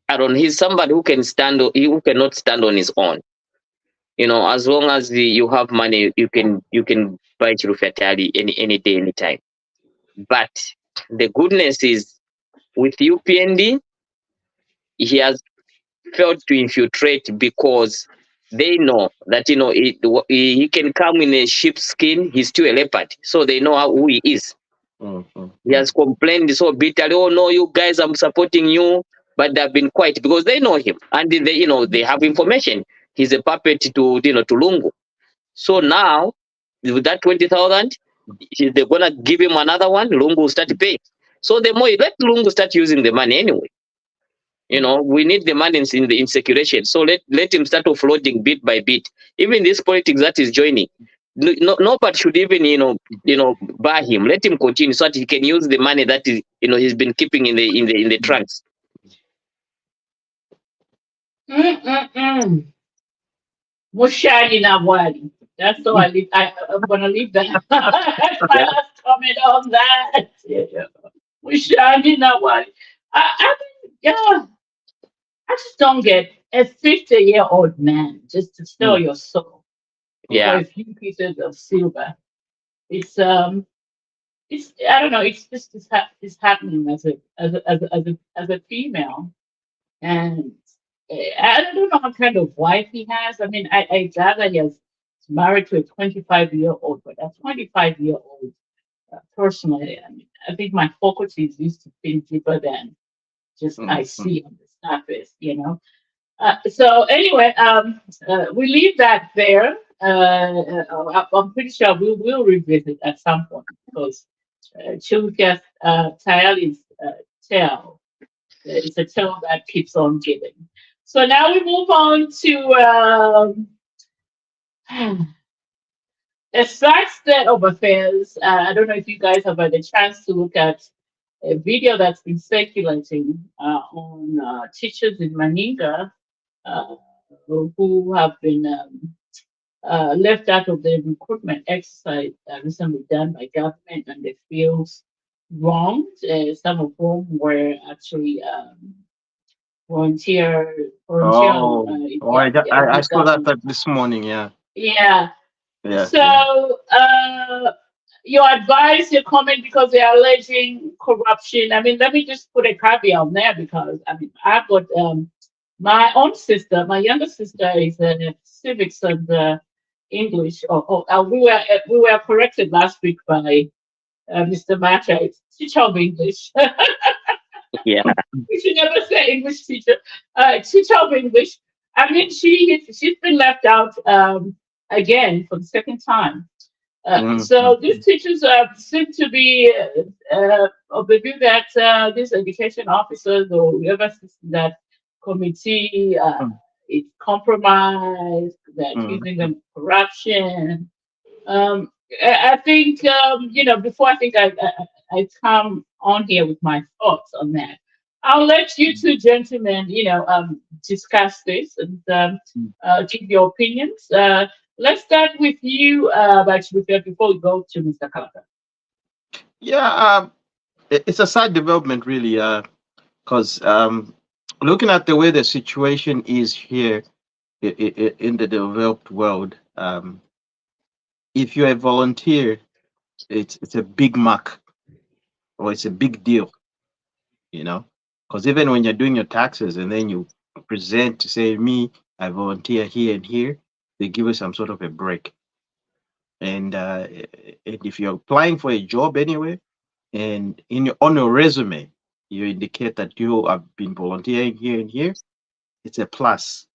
Aaron, he's somebody who cannot stand on his own. As long as you have money, you can buy Chilufyatali any day, anytime. But the goodness is with UPND, he has failed to infiltrate because they know that he can come in a sheep's skin. He's still a leopard, so they know who he is. Mm-hmm. He has complained so bitterly. Oh no, you guys, I'm supporting you, but they've been quiet because they know him and they have information. He's a puppet to Lungu. So now with that 20,000, they're gonna give him another one. Lungu will start paying. So the more you let Lungu start using the money anyway. We need the money in circulation. So let him start offloading bit by bit. Even this politics that is joining, nobody should even buy him. Let him continue so that he can use the money that is he's been keeping in the trunks. Mushani Nawali. That's all I leave. I'm gonna leave that. That's my last comment on that. Mushani Nawali. I mean, yeah. I just don't get a 50-year-old man just to sell your soul for a few pieces of silver. It's I don't know. It's just it's happening as a female, and I don't know what kind of wife he has. I mean, I gather he's married to a 25-year-old, but a 25-year-old, personally, I mean, I think my focus is used to think deeper than just I see on the surface, you know. So anyway, we leave that there. I'm pretty sure we will revisit at some point because Chilka's tale is tale. It's a tale that keeps on giving. So now we move on to a sad state of affairs. I don't know if you guys have had a chance to look at a video that's been circulating on teachers in Maninga uh, who have been left out of the recruitment exercise recently done by government, and they feel wronged. Some of whom were actually volunteer. I saw that this morning. Yeah. Yeah. Yeah. So, your advice, your comment, because they are alleging corruption. I mean, let me just put a caveat on there because I mean, I've got my own sister, my younger sister is in civics and English. We were corrected last week by Mr. Mata. It's teacher of English. Yeah. We should never say English teacher. Teacher of English. I mean, she's been left out again for the second time. So these teachers seem to be of the view that these education officers or whoever sits in that committee is compromised, that giving them corruption. I think before I come on here with my thoughts on that, I'll let you two gentlemen discuss this and give your opinions. Let's start with you, before we go to Mr. Kalaka. Yeah. It's a sad development, really. Because looking at the way the situation is here in the developed world, if you're a volunteer, it's a big mark or it's a big deal, because even when you're doing your taxes and then you present to say, me, I volunteer here and here, they give you some sort of a break. And if you're applying for a job anyway, and on your resume, you indicate that you have been volunteering here and here, it's a plus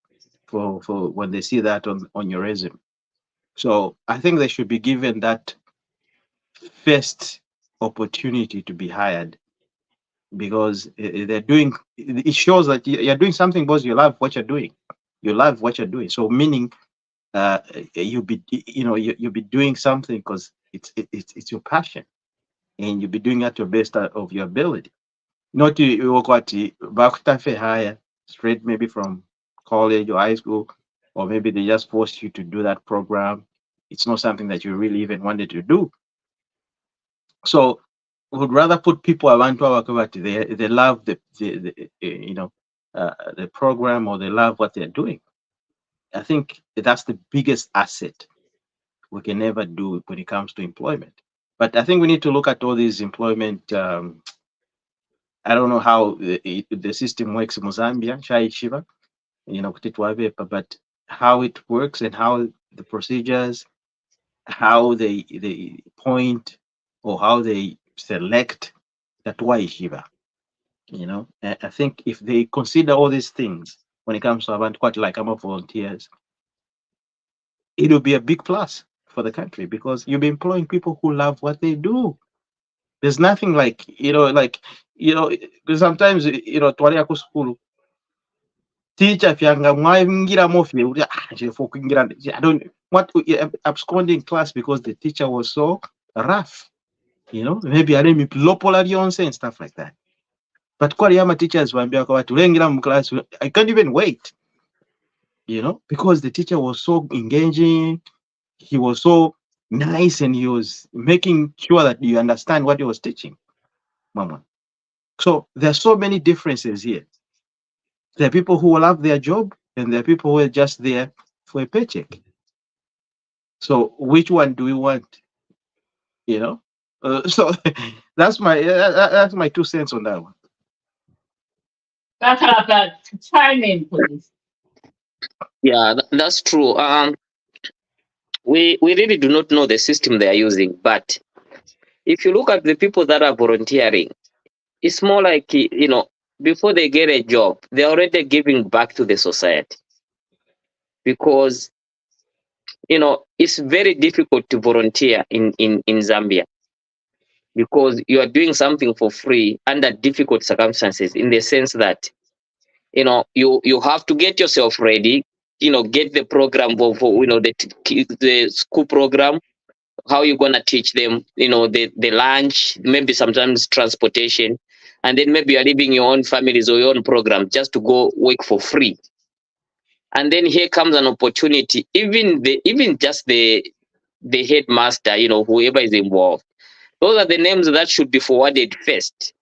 for when they see that on your resume. So I think they should be given that first opportunity to be hired, because they're doing, it shows that you're doing something because you love what you're doing. You love what you're doing. So meaning you'll be doing something because it's your passion, and you'll be doing at your best of your ability. Not you work at bakutafe hire straight maybe from college or high school, or maybe they just forced you to do that program. It's not something that you really even wanted to do. So would rather put people around to our community. They love the program, or they love what they're doing. I think that's the biggest asset we can ever do when it comes to employment. But I think we need to look at all these employment. I don't know how the system works in Zambia, Shai Shiva, but how it works and how the procedures, how they point or how they select that Shiva. I think if they consider all these things when it comes to Abantu, quite like our volunteers, it'll be a big plus for the country, because you'll be employing people who love what they do. There's nothing like, because sometimes, twali yako school, teacher fyanga mwaingira mofye uri for kuingira, I don't what absconding class because the teacher was so rough, maybe aremi lopola lyonse and stuff like that. But kwali yama teachers wambia kwa watu lengira mu class, I can't even wait, because the teacher was so engaging, he was so nice, and he was making sure that you understand what he was teaching, mama. So there are so many differences here. There are people who love their job, and there are people who are just there for a paycheck. So which one do we want? So that's my 2 cents on that one. Bakalaka, chime in, please. Yeah, that's true. We really do not know the system they are using, but if you look at the people that are volunteering, it's more like before they get a job, they're already giving back to the society because it's very difficult to volunteer in Zambia because you are doing something for free under difficult circumstances in the sense that you have to get yourself ready, get the program for the school program, how you're going to teach them, the lunch, maybe sometimes transportation, and then maybe you're leaving your own families or your own program just to go work for free. And then here comes an opportunity, even just the headmaster, whoever is involved, those are the names that should be forwarded first,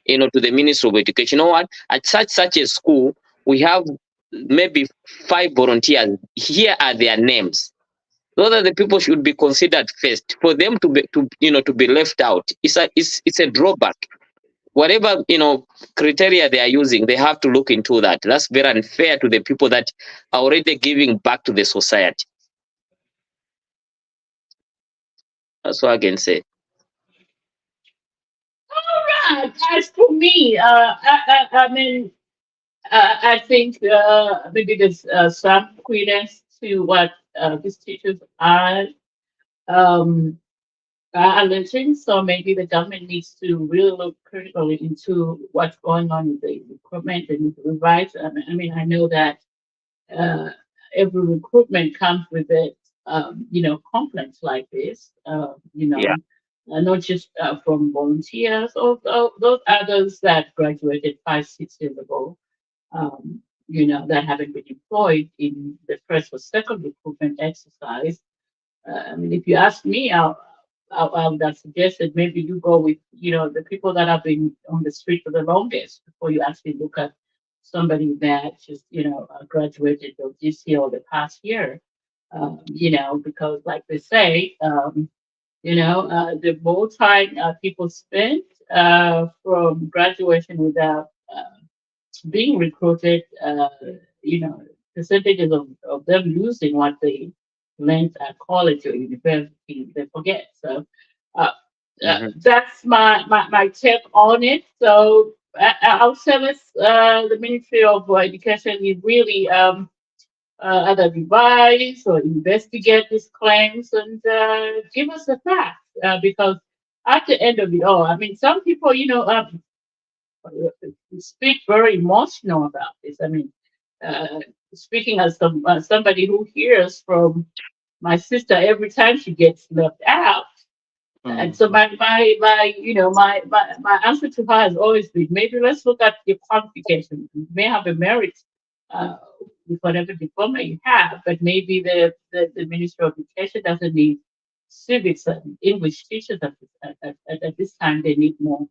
to the Ministry of Education. You know what? At such a school, we have maybe 5 volunteers. Here are their names. Those are the people should be considered first. For them to be left out, it's a drawback. Whatever criteria they are using, they have to look into that. That's very unfair to the people that are already giving back to the society. That's what I can say. All right. As for me, I mean, I think maybe there's some credence to what these teachers um, are alleging. So maybe the government needs to really look critically into what's going on with the recruitment and revise. I mean, I know that uh, every recruitment comes with it, complaints like this, Yeah. not just from volunteers or those others that graduated 5, 6 years ago, that haven't been employed in the first or second recruitment exercise. I mean, if you ask me, I would have suggested maybe you go with, the people that have been on the street for the longest before you actually look at somebody that just, graduated or this year or the past year. Because like they say, the more time people spend from graduation without being recruited, percentages of them losing what they learned at college or university, they forget. So uh, Hmm. that's my take on it. So I'll say this, the Ministry of Education is really either revise or investigate these claims and give us the facts. Because at the end of it all, I mean, some people, speak very emotional about this. I mean, uh, speaking as somebody who hears from my sister every time she gets left out. And so Mhm. my answer to her has always been, maybe let's look at your qualifications. You may have a merit uh, with whatever diploma you have, but maybe the Ministry of Education doesn't need civics and English teachers at this time. They need more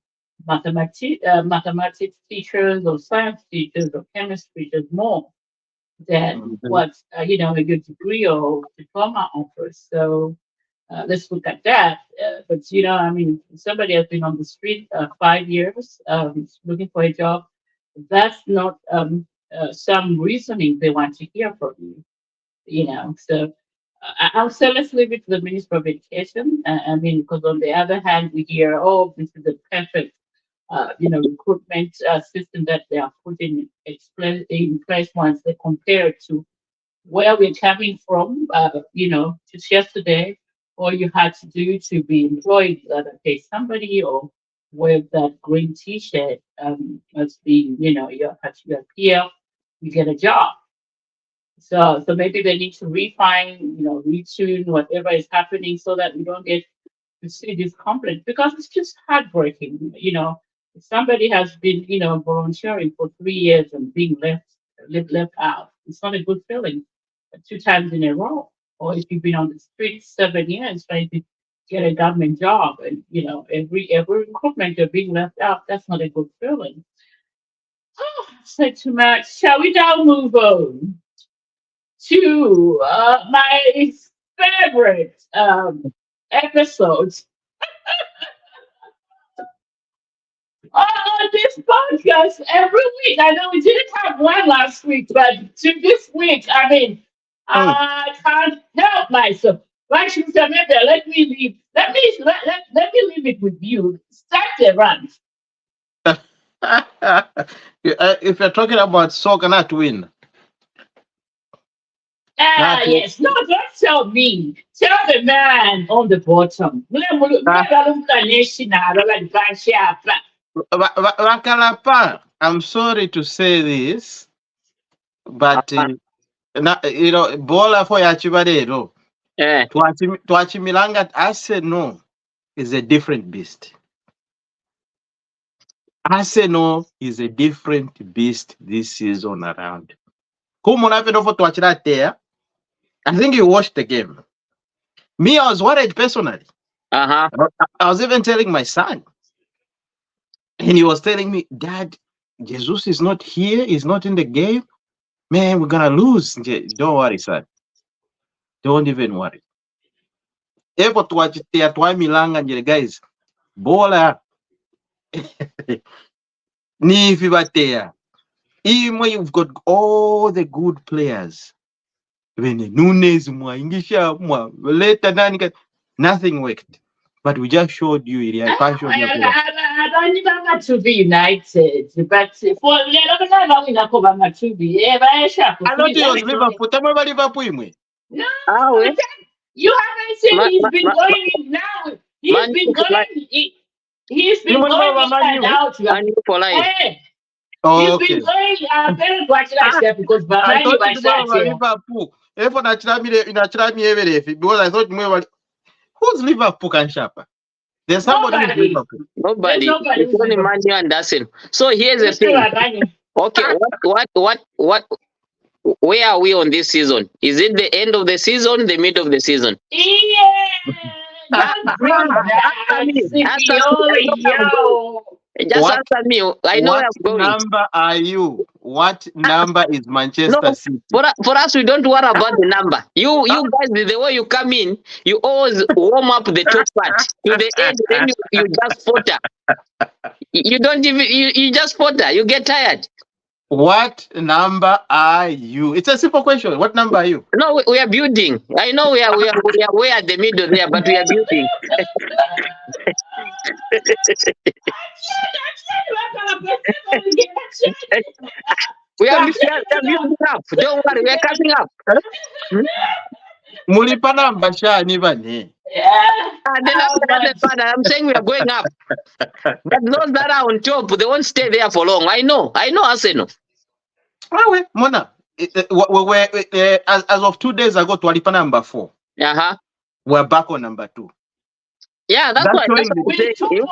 mathematics teachers or science teachers or chemistry teachers more than Mhm. what a good degree or diploma offers. So let's look at that. But I mean, if somebody has been on the street 5 years looking for a job. That's not some reasoning they want to hear from you. So I'll say let's leave it to the Minister of Education. I mean, because on the other hand, we hear, oh, this is the perfect recruitment system that they are putting in place once they compare it to where we're coming from, just yesterday, all you had to do to be employed, either pay somebody or wear that green T-shirt as being, your peer, you get a job. So maybe they need to refine, retune whatever is happening so that we don't get to see this conflict because it's just heartbreaking. If somebody has been, volunteering for 3 years and being left out, it's not a good feeling. 2 times in a row. Or if you've been on the streets 7 years trying to get a government job and every recruitment you're being left out, that's not a good feeling. Say too much. Shall we now move on to my favorite episodes on this podcast every week. I know we didn't have one last week, but to this week, I mean, Mm. I can't help myself. Like she said, maybe let me leave. Let me leave it with you. Start the run. If you're talking about soccer, not win. Ah, Not win. yes. No, don't tell me. Tell the man on the bottom. Ah, Wakalapa, I'm sorry to say this, but Uh-huh. bola for Yachibadero. Eh. Tuachimilanga Arsenal is a different beast. Arsenal is a different beast this season around. There, I think you watched the game. Me, I was worried personally. Uh-huh. I was even telling my son, and he was telling me, Dad, Jesus is not here, he's not in the game. Man, we're gonna lose. Don't worry, son. Don't even worry. Epo tuachitea twamilanga njere guys. Bola ni vibatea. Even when you've got all the good players, when Nunes mwaingisha leta nani, nothing worked. But we just showed you it. I don't even to be united, but for to be I thought it was Liverpool. Tell me about Liverpool. no, Ah, we. you haven't seen Ma, he's ma, been ma, ma, going in now. He's man, been man, going. He's been Man going U. in and out. man U for life. Hey, Oh, he's okay. been going. Better watch Ah, that because I Bamani thought was it was shot. Liverpool. Everyone because I thought who's Liverpool can shapa? There's somebody who's Nobody. Liverpool. There's nobody. nobody It's who's only Liverpool. Man U and Arsenal. So here's the Who's still thing. Bamani? Okay, what? Where are we on this season? Is it the end of the season, the mid of the season? Yeah, don't bring Answer that. me. Answer me. CPO, I know where I'm going. yo. Just What answer me. I know where what I'm going. number are you? What number is No, Manchester City? for us, we don't worry about the number. You guys, the way you come in, you always warm up the top part to the end, then you just spotter. You don't even you just spotter. You get tired. What number are you? It's a simple question. What number are you? No, we are building. I know we are at the middle there, but we are building. We are building up. Don't worry, we are coming up. Hmm? Mulipa namba shani bane. And then after that, father, I'm saying we are going up. But those that are on top, they won't stay there for long. I know Arsenal. Mona, as of 2 days ago, Twalipa number 4. Uh-huh. We're back on number 2. Yeah, that's That's why showing I'm With saying. 2 You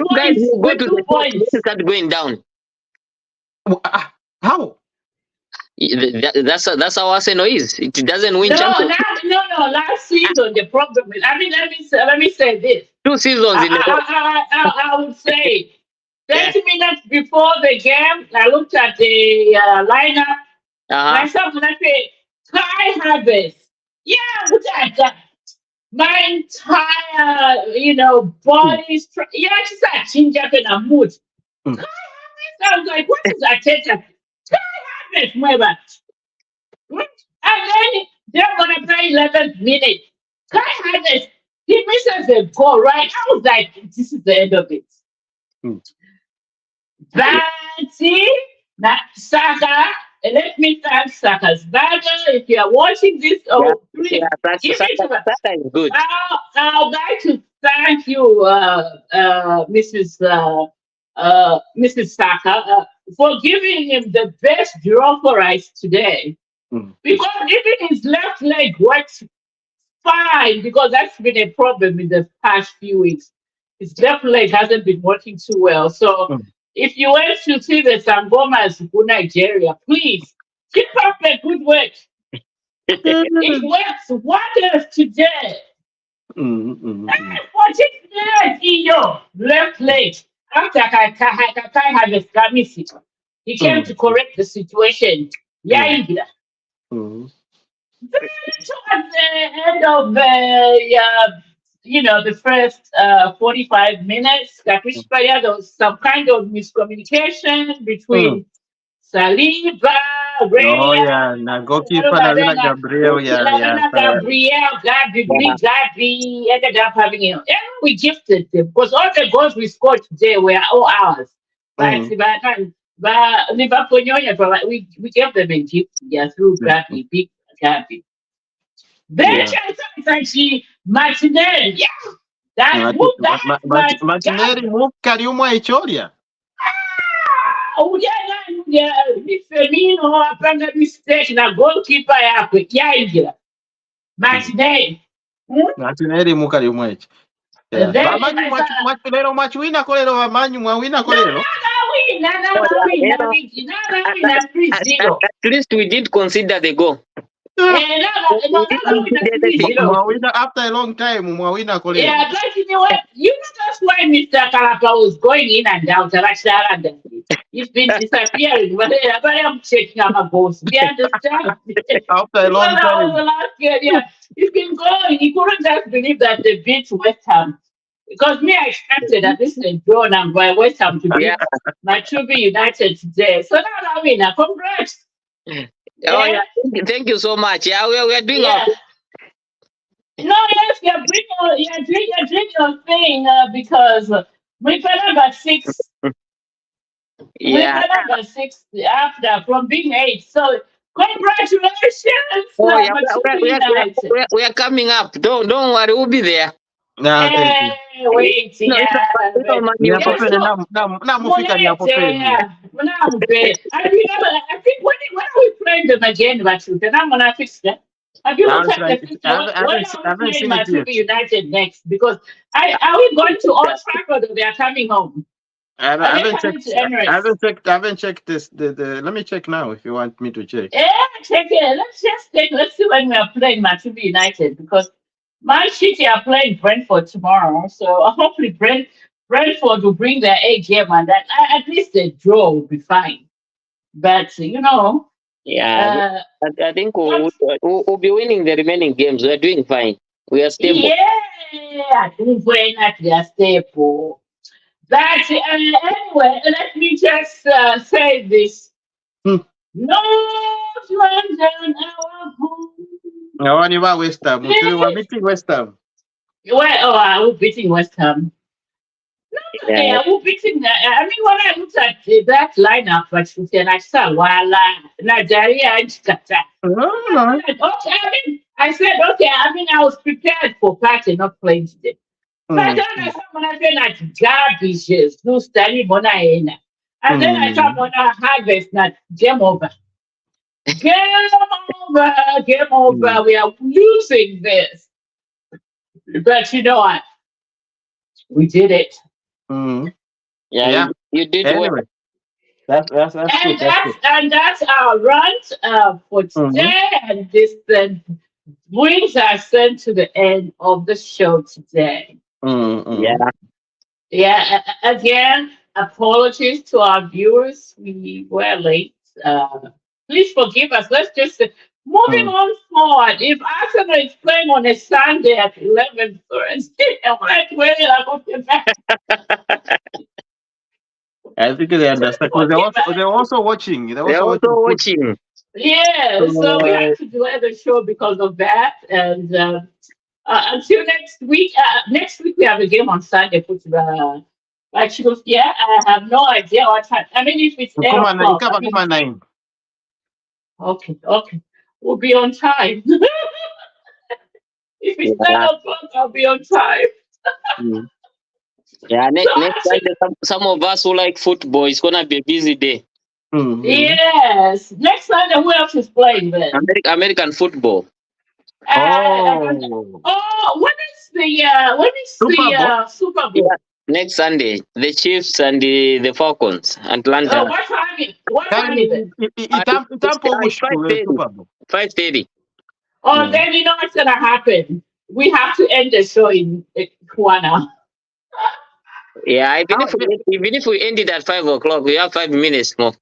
points, guys will go with to 2 the top, then points. start going down. How? That's how Arsenal is. It doesn't win No, champions. no. Last season, the problem is, I mean, let me say this. 2 seasons in a row. I would say Yeah. 30 minutes before the game, I looked at the lineup. Uh-huh. Myself, and I said, Kai Harvest. Yeah, look at that. My entire, body, yeah, she's a ginger and a mood. Kai Mm. Harvest. I was like, what is that? Kai Harvest, my bad. And then they're going to play 11 minutes. Kai Harvest, he misses a goal, right? I was like, this is the end of it. Mm. Banty, Saka, let me thank Saka's brother. If you are watching this, please Yeah, that's give it to us. that is good. I would like to thank you, Mrs. Saka, for giving him the best draw for us today. Mm. Because even his left leg works fine, because that's been a problem in the past few weeks. His left leg hasn't been working too well. So Mm. if you went to see the Sangomas in Nigeria, please keep up the good work. It works wonders today. 14 minutes in your left leg. After Kakai had a scammy, he came to correct the situation. Yeah, Mm. towards the end of the first 45 minutes, there was some kind of miscommunication between Saliba, Oh Rea, yeah, na goalkeeper na vina Gabriel, yeah. Gabriel, Big Gabby, ended up having it. And we gifted them because all the goals we scored today were all ours. But Liverpool, we gave them a gift, yeah, through Gabby, Big Gabby. Then she Martinelli, yeah, that Martinelli move kariumwa ichoria. Yeah, Firmino apanga mistake na goalkeeper yako yaingira Martinelli. Martinelli mukariumwa ichi. Lero machuina kolero wamanyu mwawina kolero. At least we did consider the goal. Mwawina after a long time, mwawina kolero. Yeah, but that's why Mr. Kalapa was going in and out. He's been disappearing, but I'm checking out my goals. We understand. After a long time. Last year, yeah, he's been going. He couldn't just believe that they beat West Ham. Because me, I expected that this is a draw and by West Ham to beat BantuTv United today. So now I mean, congrats. Oh yeah, thank you so much. Yeah, we are doing our. No, yes, you're doing your thing because we played number 6. Yeah. We played number 6 after from being 8. So congratulations. Oh, yeah, we are coming up. Don't worry, we'll be there. Nah, thank you. Wait, I think when are we playing them again, Batu? Then I'm gonna fix that. Have you looked at the picture? When are we playing BantuTv United next? Because are we going to Old Trafford or they are coming home? I haven't checked this. Let me check now if you want me to check. Yeah, check it. Let's see when we are playing BantuTv United because Man City are playing Brentford tomorrow. So hopefully Brentford will bring their A game and that at least a draw will be fine. But yeah, I think we'll be winning the remaining games. We're doing fine. We are stable. Yeah, I think we're not stable. But anyway, let me just say this. North London, our home. Now, West Ham. We're meeting West Ham. We're beating West Ham. Yeah, we're beating that. I mean, when I looked at that lineup, I saw Wala, Nigeria, and Qatar. I said, okay, I was prepared for party, not playing today. But then I saw when I said like garbage, no study, Monaena. And then I saw when I harvest that game over. Game over. We are losing this. But you know what? We did it. Yeah. You did anyway. That's good. And that's our run for today. And this then brings us then to the end of the show today. Yeah. Again, apologies to our viewers. We were late. Please forgive us. Let's just moving on forward. If Arsenal is playing on a Sunday at 11:30, I'm like, where did I go to that? I think they understand because they're also watching. They're also watching. Yeah, so we have to delay the show because of that. And until next week. Next week we have a game on Sunday. Like she goes, yeah, I have no idea what time. I mean, if it's 8 o'clock. Okay. We'll be on time. If it's 9 o'clock, I'll be on time. Yeah, next Sunday, some of us who like football, it's gonna be a busy day. Yes. Next Sunday, who else is playing then? American football. When is the Super Bowl? Yeah. Next Sunday, the Chiefs and the Falcons, Atlanta. What time is it? It's 5:30. Then you know what's gonna happen. We have to end the show in 1 hour. Yeah, even if we end it at 5 o'clock, we have 5 minutes more.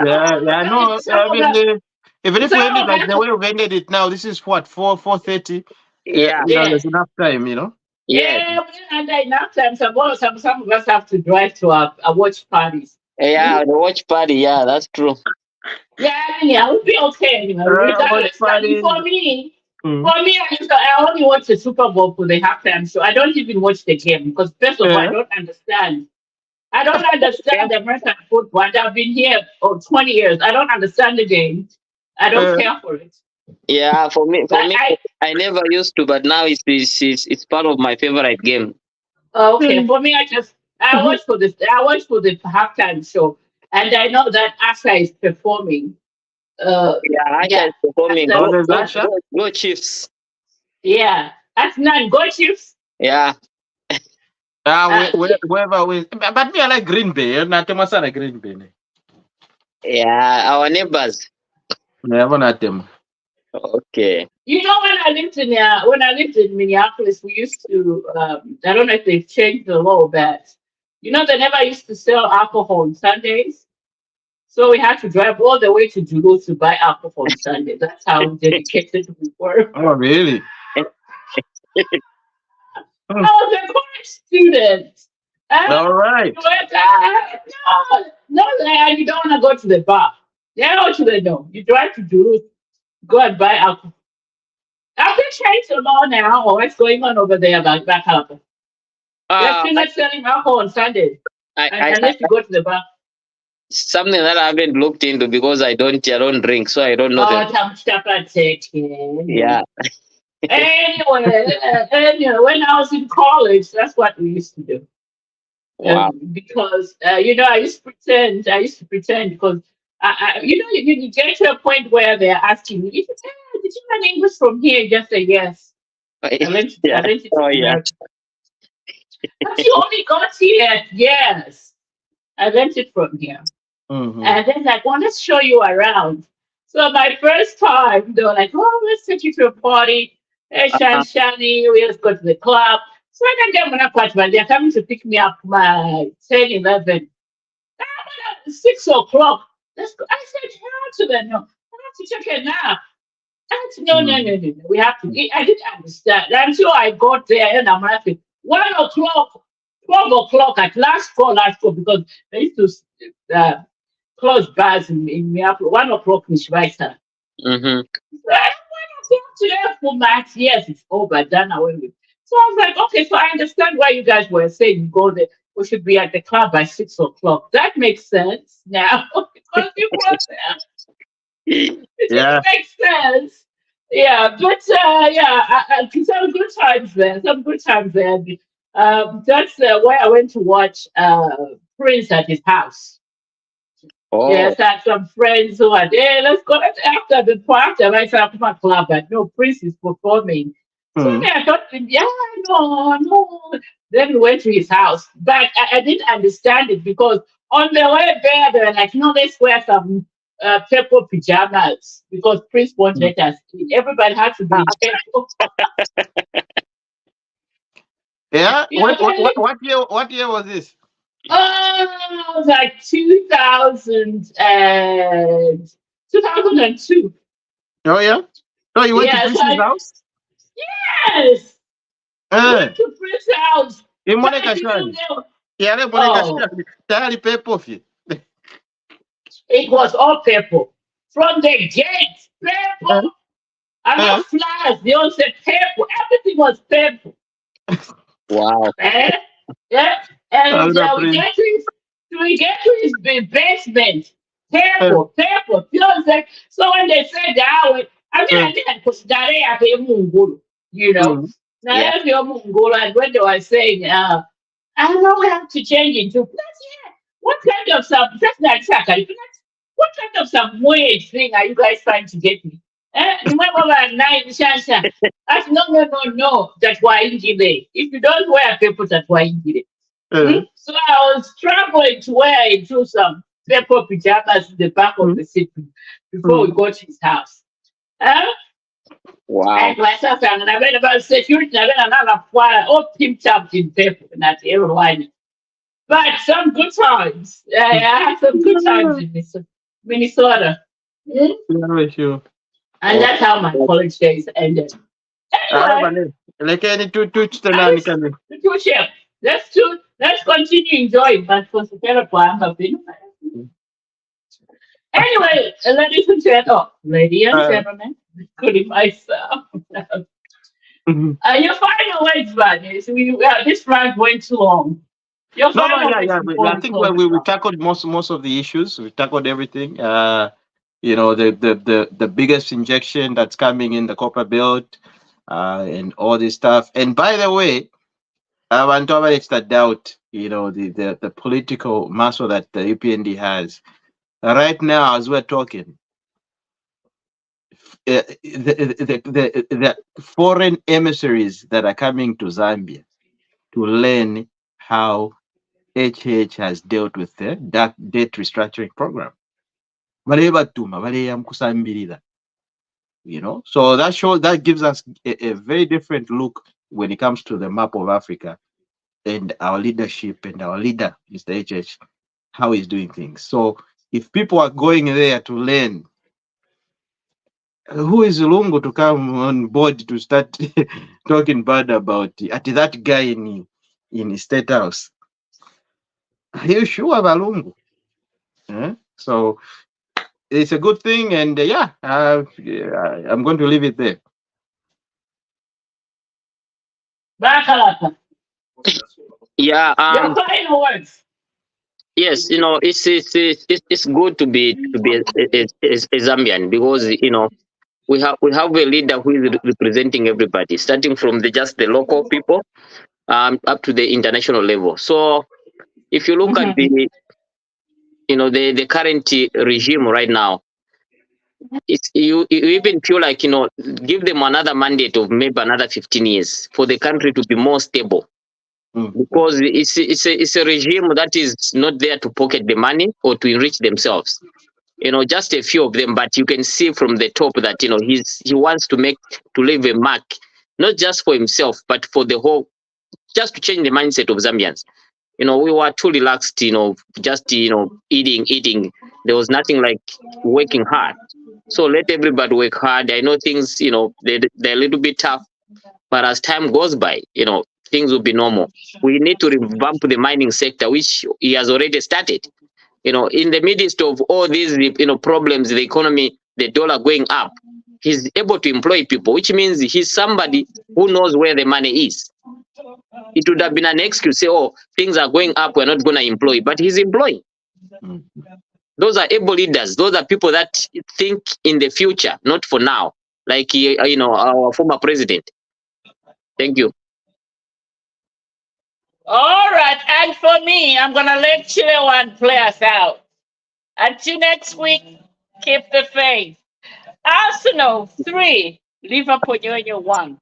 No. Even if we ended like the way we've ended it now, this is what 4:30. Yeah. There's enough time, Yes. Yeah, and enough time. Some of us have to drive to our watch parties. Yeah. The watch party. Yeah, that's true. Yeah, we'll be okay. Watch Regardless, but parties. Mm. I only watch the Super Bowl for the halftime show. I don't even watch the game because first of all, I Uh, don't understand. I don't understand the American football. And I've been here for 20 years. I don't understand the game. I don't uh, care for it. Yeah. For But me, I never used to, but now it's part of my favorite game. okay, for me, I watch for the halftime show, and I know that Asha is performing. Yeah, Asha Yeah, is performing. Asha, oh, Go, there's go, Asha. go, go Chiefs. yeah, that's nine. Go Chiefs. Yeah. Uh, Whoever wins. But me, I like Green Bay. Not too much like Green Bay. Yeah. Our neighbors. Never not them. Okay. when I lived in Minneapolis, we used to. I don't know if they've changed the law, but they never used to sell alcohol on Sundays. So we had to drive all the way to Duluth to buy alcohol on Sunday. That's how dedicated we were. Oh, really? I Oh, was a college student. all right. But, you don't want to go to the bar. Yeah, what should I know? You drive to Duluth, go and buy alcohol. Have they changed the law now, or what's going on over there about back alcohol? They're Uh, still not selling alcohol on Sundays, I unless you go to the bar. something that I haven't looked into because I don't drink, so I don't know Oh, the. I'm stuff I taking. Yeah. Anyway, when I was in college, that's what we used to do. Wow. Because I used to pretend because you get to a point where they're asking you, did you learn English from here? You just say yes. I Yeah. learned it Oh in yeah. America. But you only got here, yes. I learned it from here. Mm-hmm. And then like, well, let's show you around. So my first time, they were like, oh, let's take you to a party. Hey, Shani, let's go to the club. So I didn't get my part, but they're coming to pick me up my 10, 11. 6 o'clock. Let's go. I said, hell to them. No, I have to check it now. I said, no. We have to eat. I didn't understand. Until I got there and I'm like, 1 o'clock, 12 o'clock at last call, because they used to close bars in Minneapolis. 1 o'clock is right now. Mm-hmm. So I went today for max. Yes, it's over, done away with. So I was like, okay, so I understand why you guys were saying go there. We should be at the club by 6 o'clock. That makes sense now because you were there. It Yeah. just makes sense. Yeah, but some good times there. Some good times there. That's where I went to watch Prince at his house. Oh. Yes, I had some friends who are there. Let's go after the party. I went to my club, but no, Prince is performing. So Mm. then I thought, yeah, no. Then we went to his house, but I didn't understand it because on the way there, they were like, no, let's wear some purple pajamas because Prince won't Mm. let us in. Everybody had to be in purple. Yeah. Yeah, What year was this? it was like 2002. Oh, yeah. So you went to Yes, Prince's house? yes. Eh. Went to Prince's house. But Monica Shani. Yeah, Monica Oh, Shani. Tayari pepo fi. it was all purple. From the gate, Eh. purple. I Eh. know flowers, they all said purple. Everything was purple. Wow. Eh? Yeah. And Another we Prince. get to his basement. Eh. Purple. You know what I'm saying? So when they said that, Eh. I didn't push that you know. Mm. Now Yeah. that's your Mungolo, and when they were saying, I know we have to change into yeah. What kind of some that's not exactly what kind of some weird thing are you guys trying to get me? Remember that night, Shansha? I said, no, that's why Injile. If you don't wear paper, that's why Injile. Eh. So I was struggling to wear into some paper pajamas in the back of Mm. the seat before we Mm. got to his house. Huh? Wow. And myself, and I read about security, I read another fire, all pimped up in paper, and that's everyone. But some good times. I had some good times in Minnesota. Mm? Yeah, sure. And Oh, that's how my college days ended. Anyway, Like any two I nani was kami. two chef. Let's continue enjoying that for the better part of it. Anyway, ladies and Uh, gentlemen, including myself. mhm. Your final words, buddy. This round went too long. Your No, final yeah, words yeah. before I we think close we this we off. tackled most of the issues. We tackled everything. The biggest injection that's coming in the copper belt, and all this stuff. And by the way, I want to extra doubt. The political muscle that the UPND has right now as we're talking. The foreign emissaries that are coming to Zambia to learn how HH has dealt with the dark debt restructuring program. Balebatuma, baleyamkusambirira. So that gives us a very different look when it comes to the map of Africa and our leadership and our leader, Mr. HH, how he's doing things. So if people are going there to learn, who is Lungu to come on board to start talking bad about that guy in State House? Are you sure, Balungu? So it's a good thing, and yeah, I'm going to leave it there. Bakalaka, Yeah. your final words. Yes. It's good to be a Zambian, because we have a leader who is representing everybody, starting from just the local people, up to the international level. So if you look at Mhm. the current regime right now, you even feel like, give them another mandate of maybe another 15 years for the country to be more stable, Mm. because it's a regime that is not there to pocket the money or to enrich themselves. Just a few of them, but you can see from the top that he wants to leave a mark, not just for himself but for the whole, just to change the mindset of Zambians. We were too relaxed, just eating. There was nothing like working hard. So let everybody work hard. I know things, they're a little bit tough, but as time goes by, things will be normal. We need to revamp the mining sector, which he has already started. In the midst of all these, problems, the economy, the dollar going up, he's able to employ people, which means he's somebody who knows where the money is. It would have been an excuse to say, oh, things are going up, we're not going to employ, but he's employing. Mm. Those are able leaders. Those are people that think in the future, not for now, like our former president. Thank you. All right, and for me, I'm gonna let Chile one play us out. Until next week, keep the faith. Arsenal 3, Liverpool Union 1.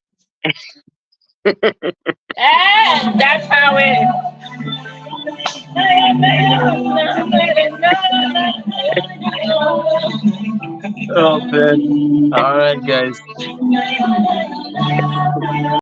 And that's how it Oh man! All right, guys. is.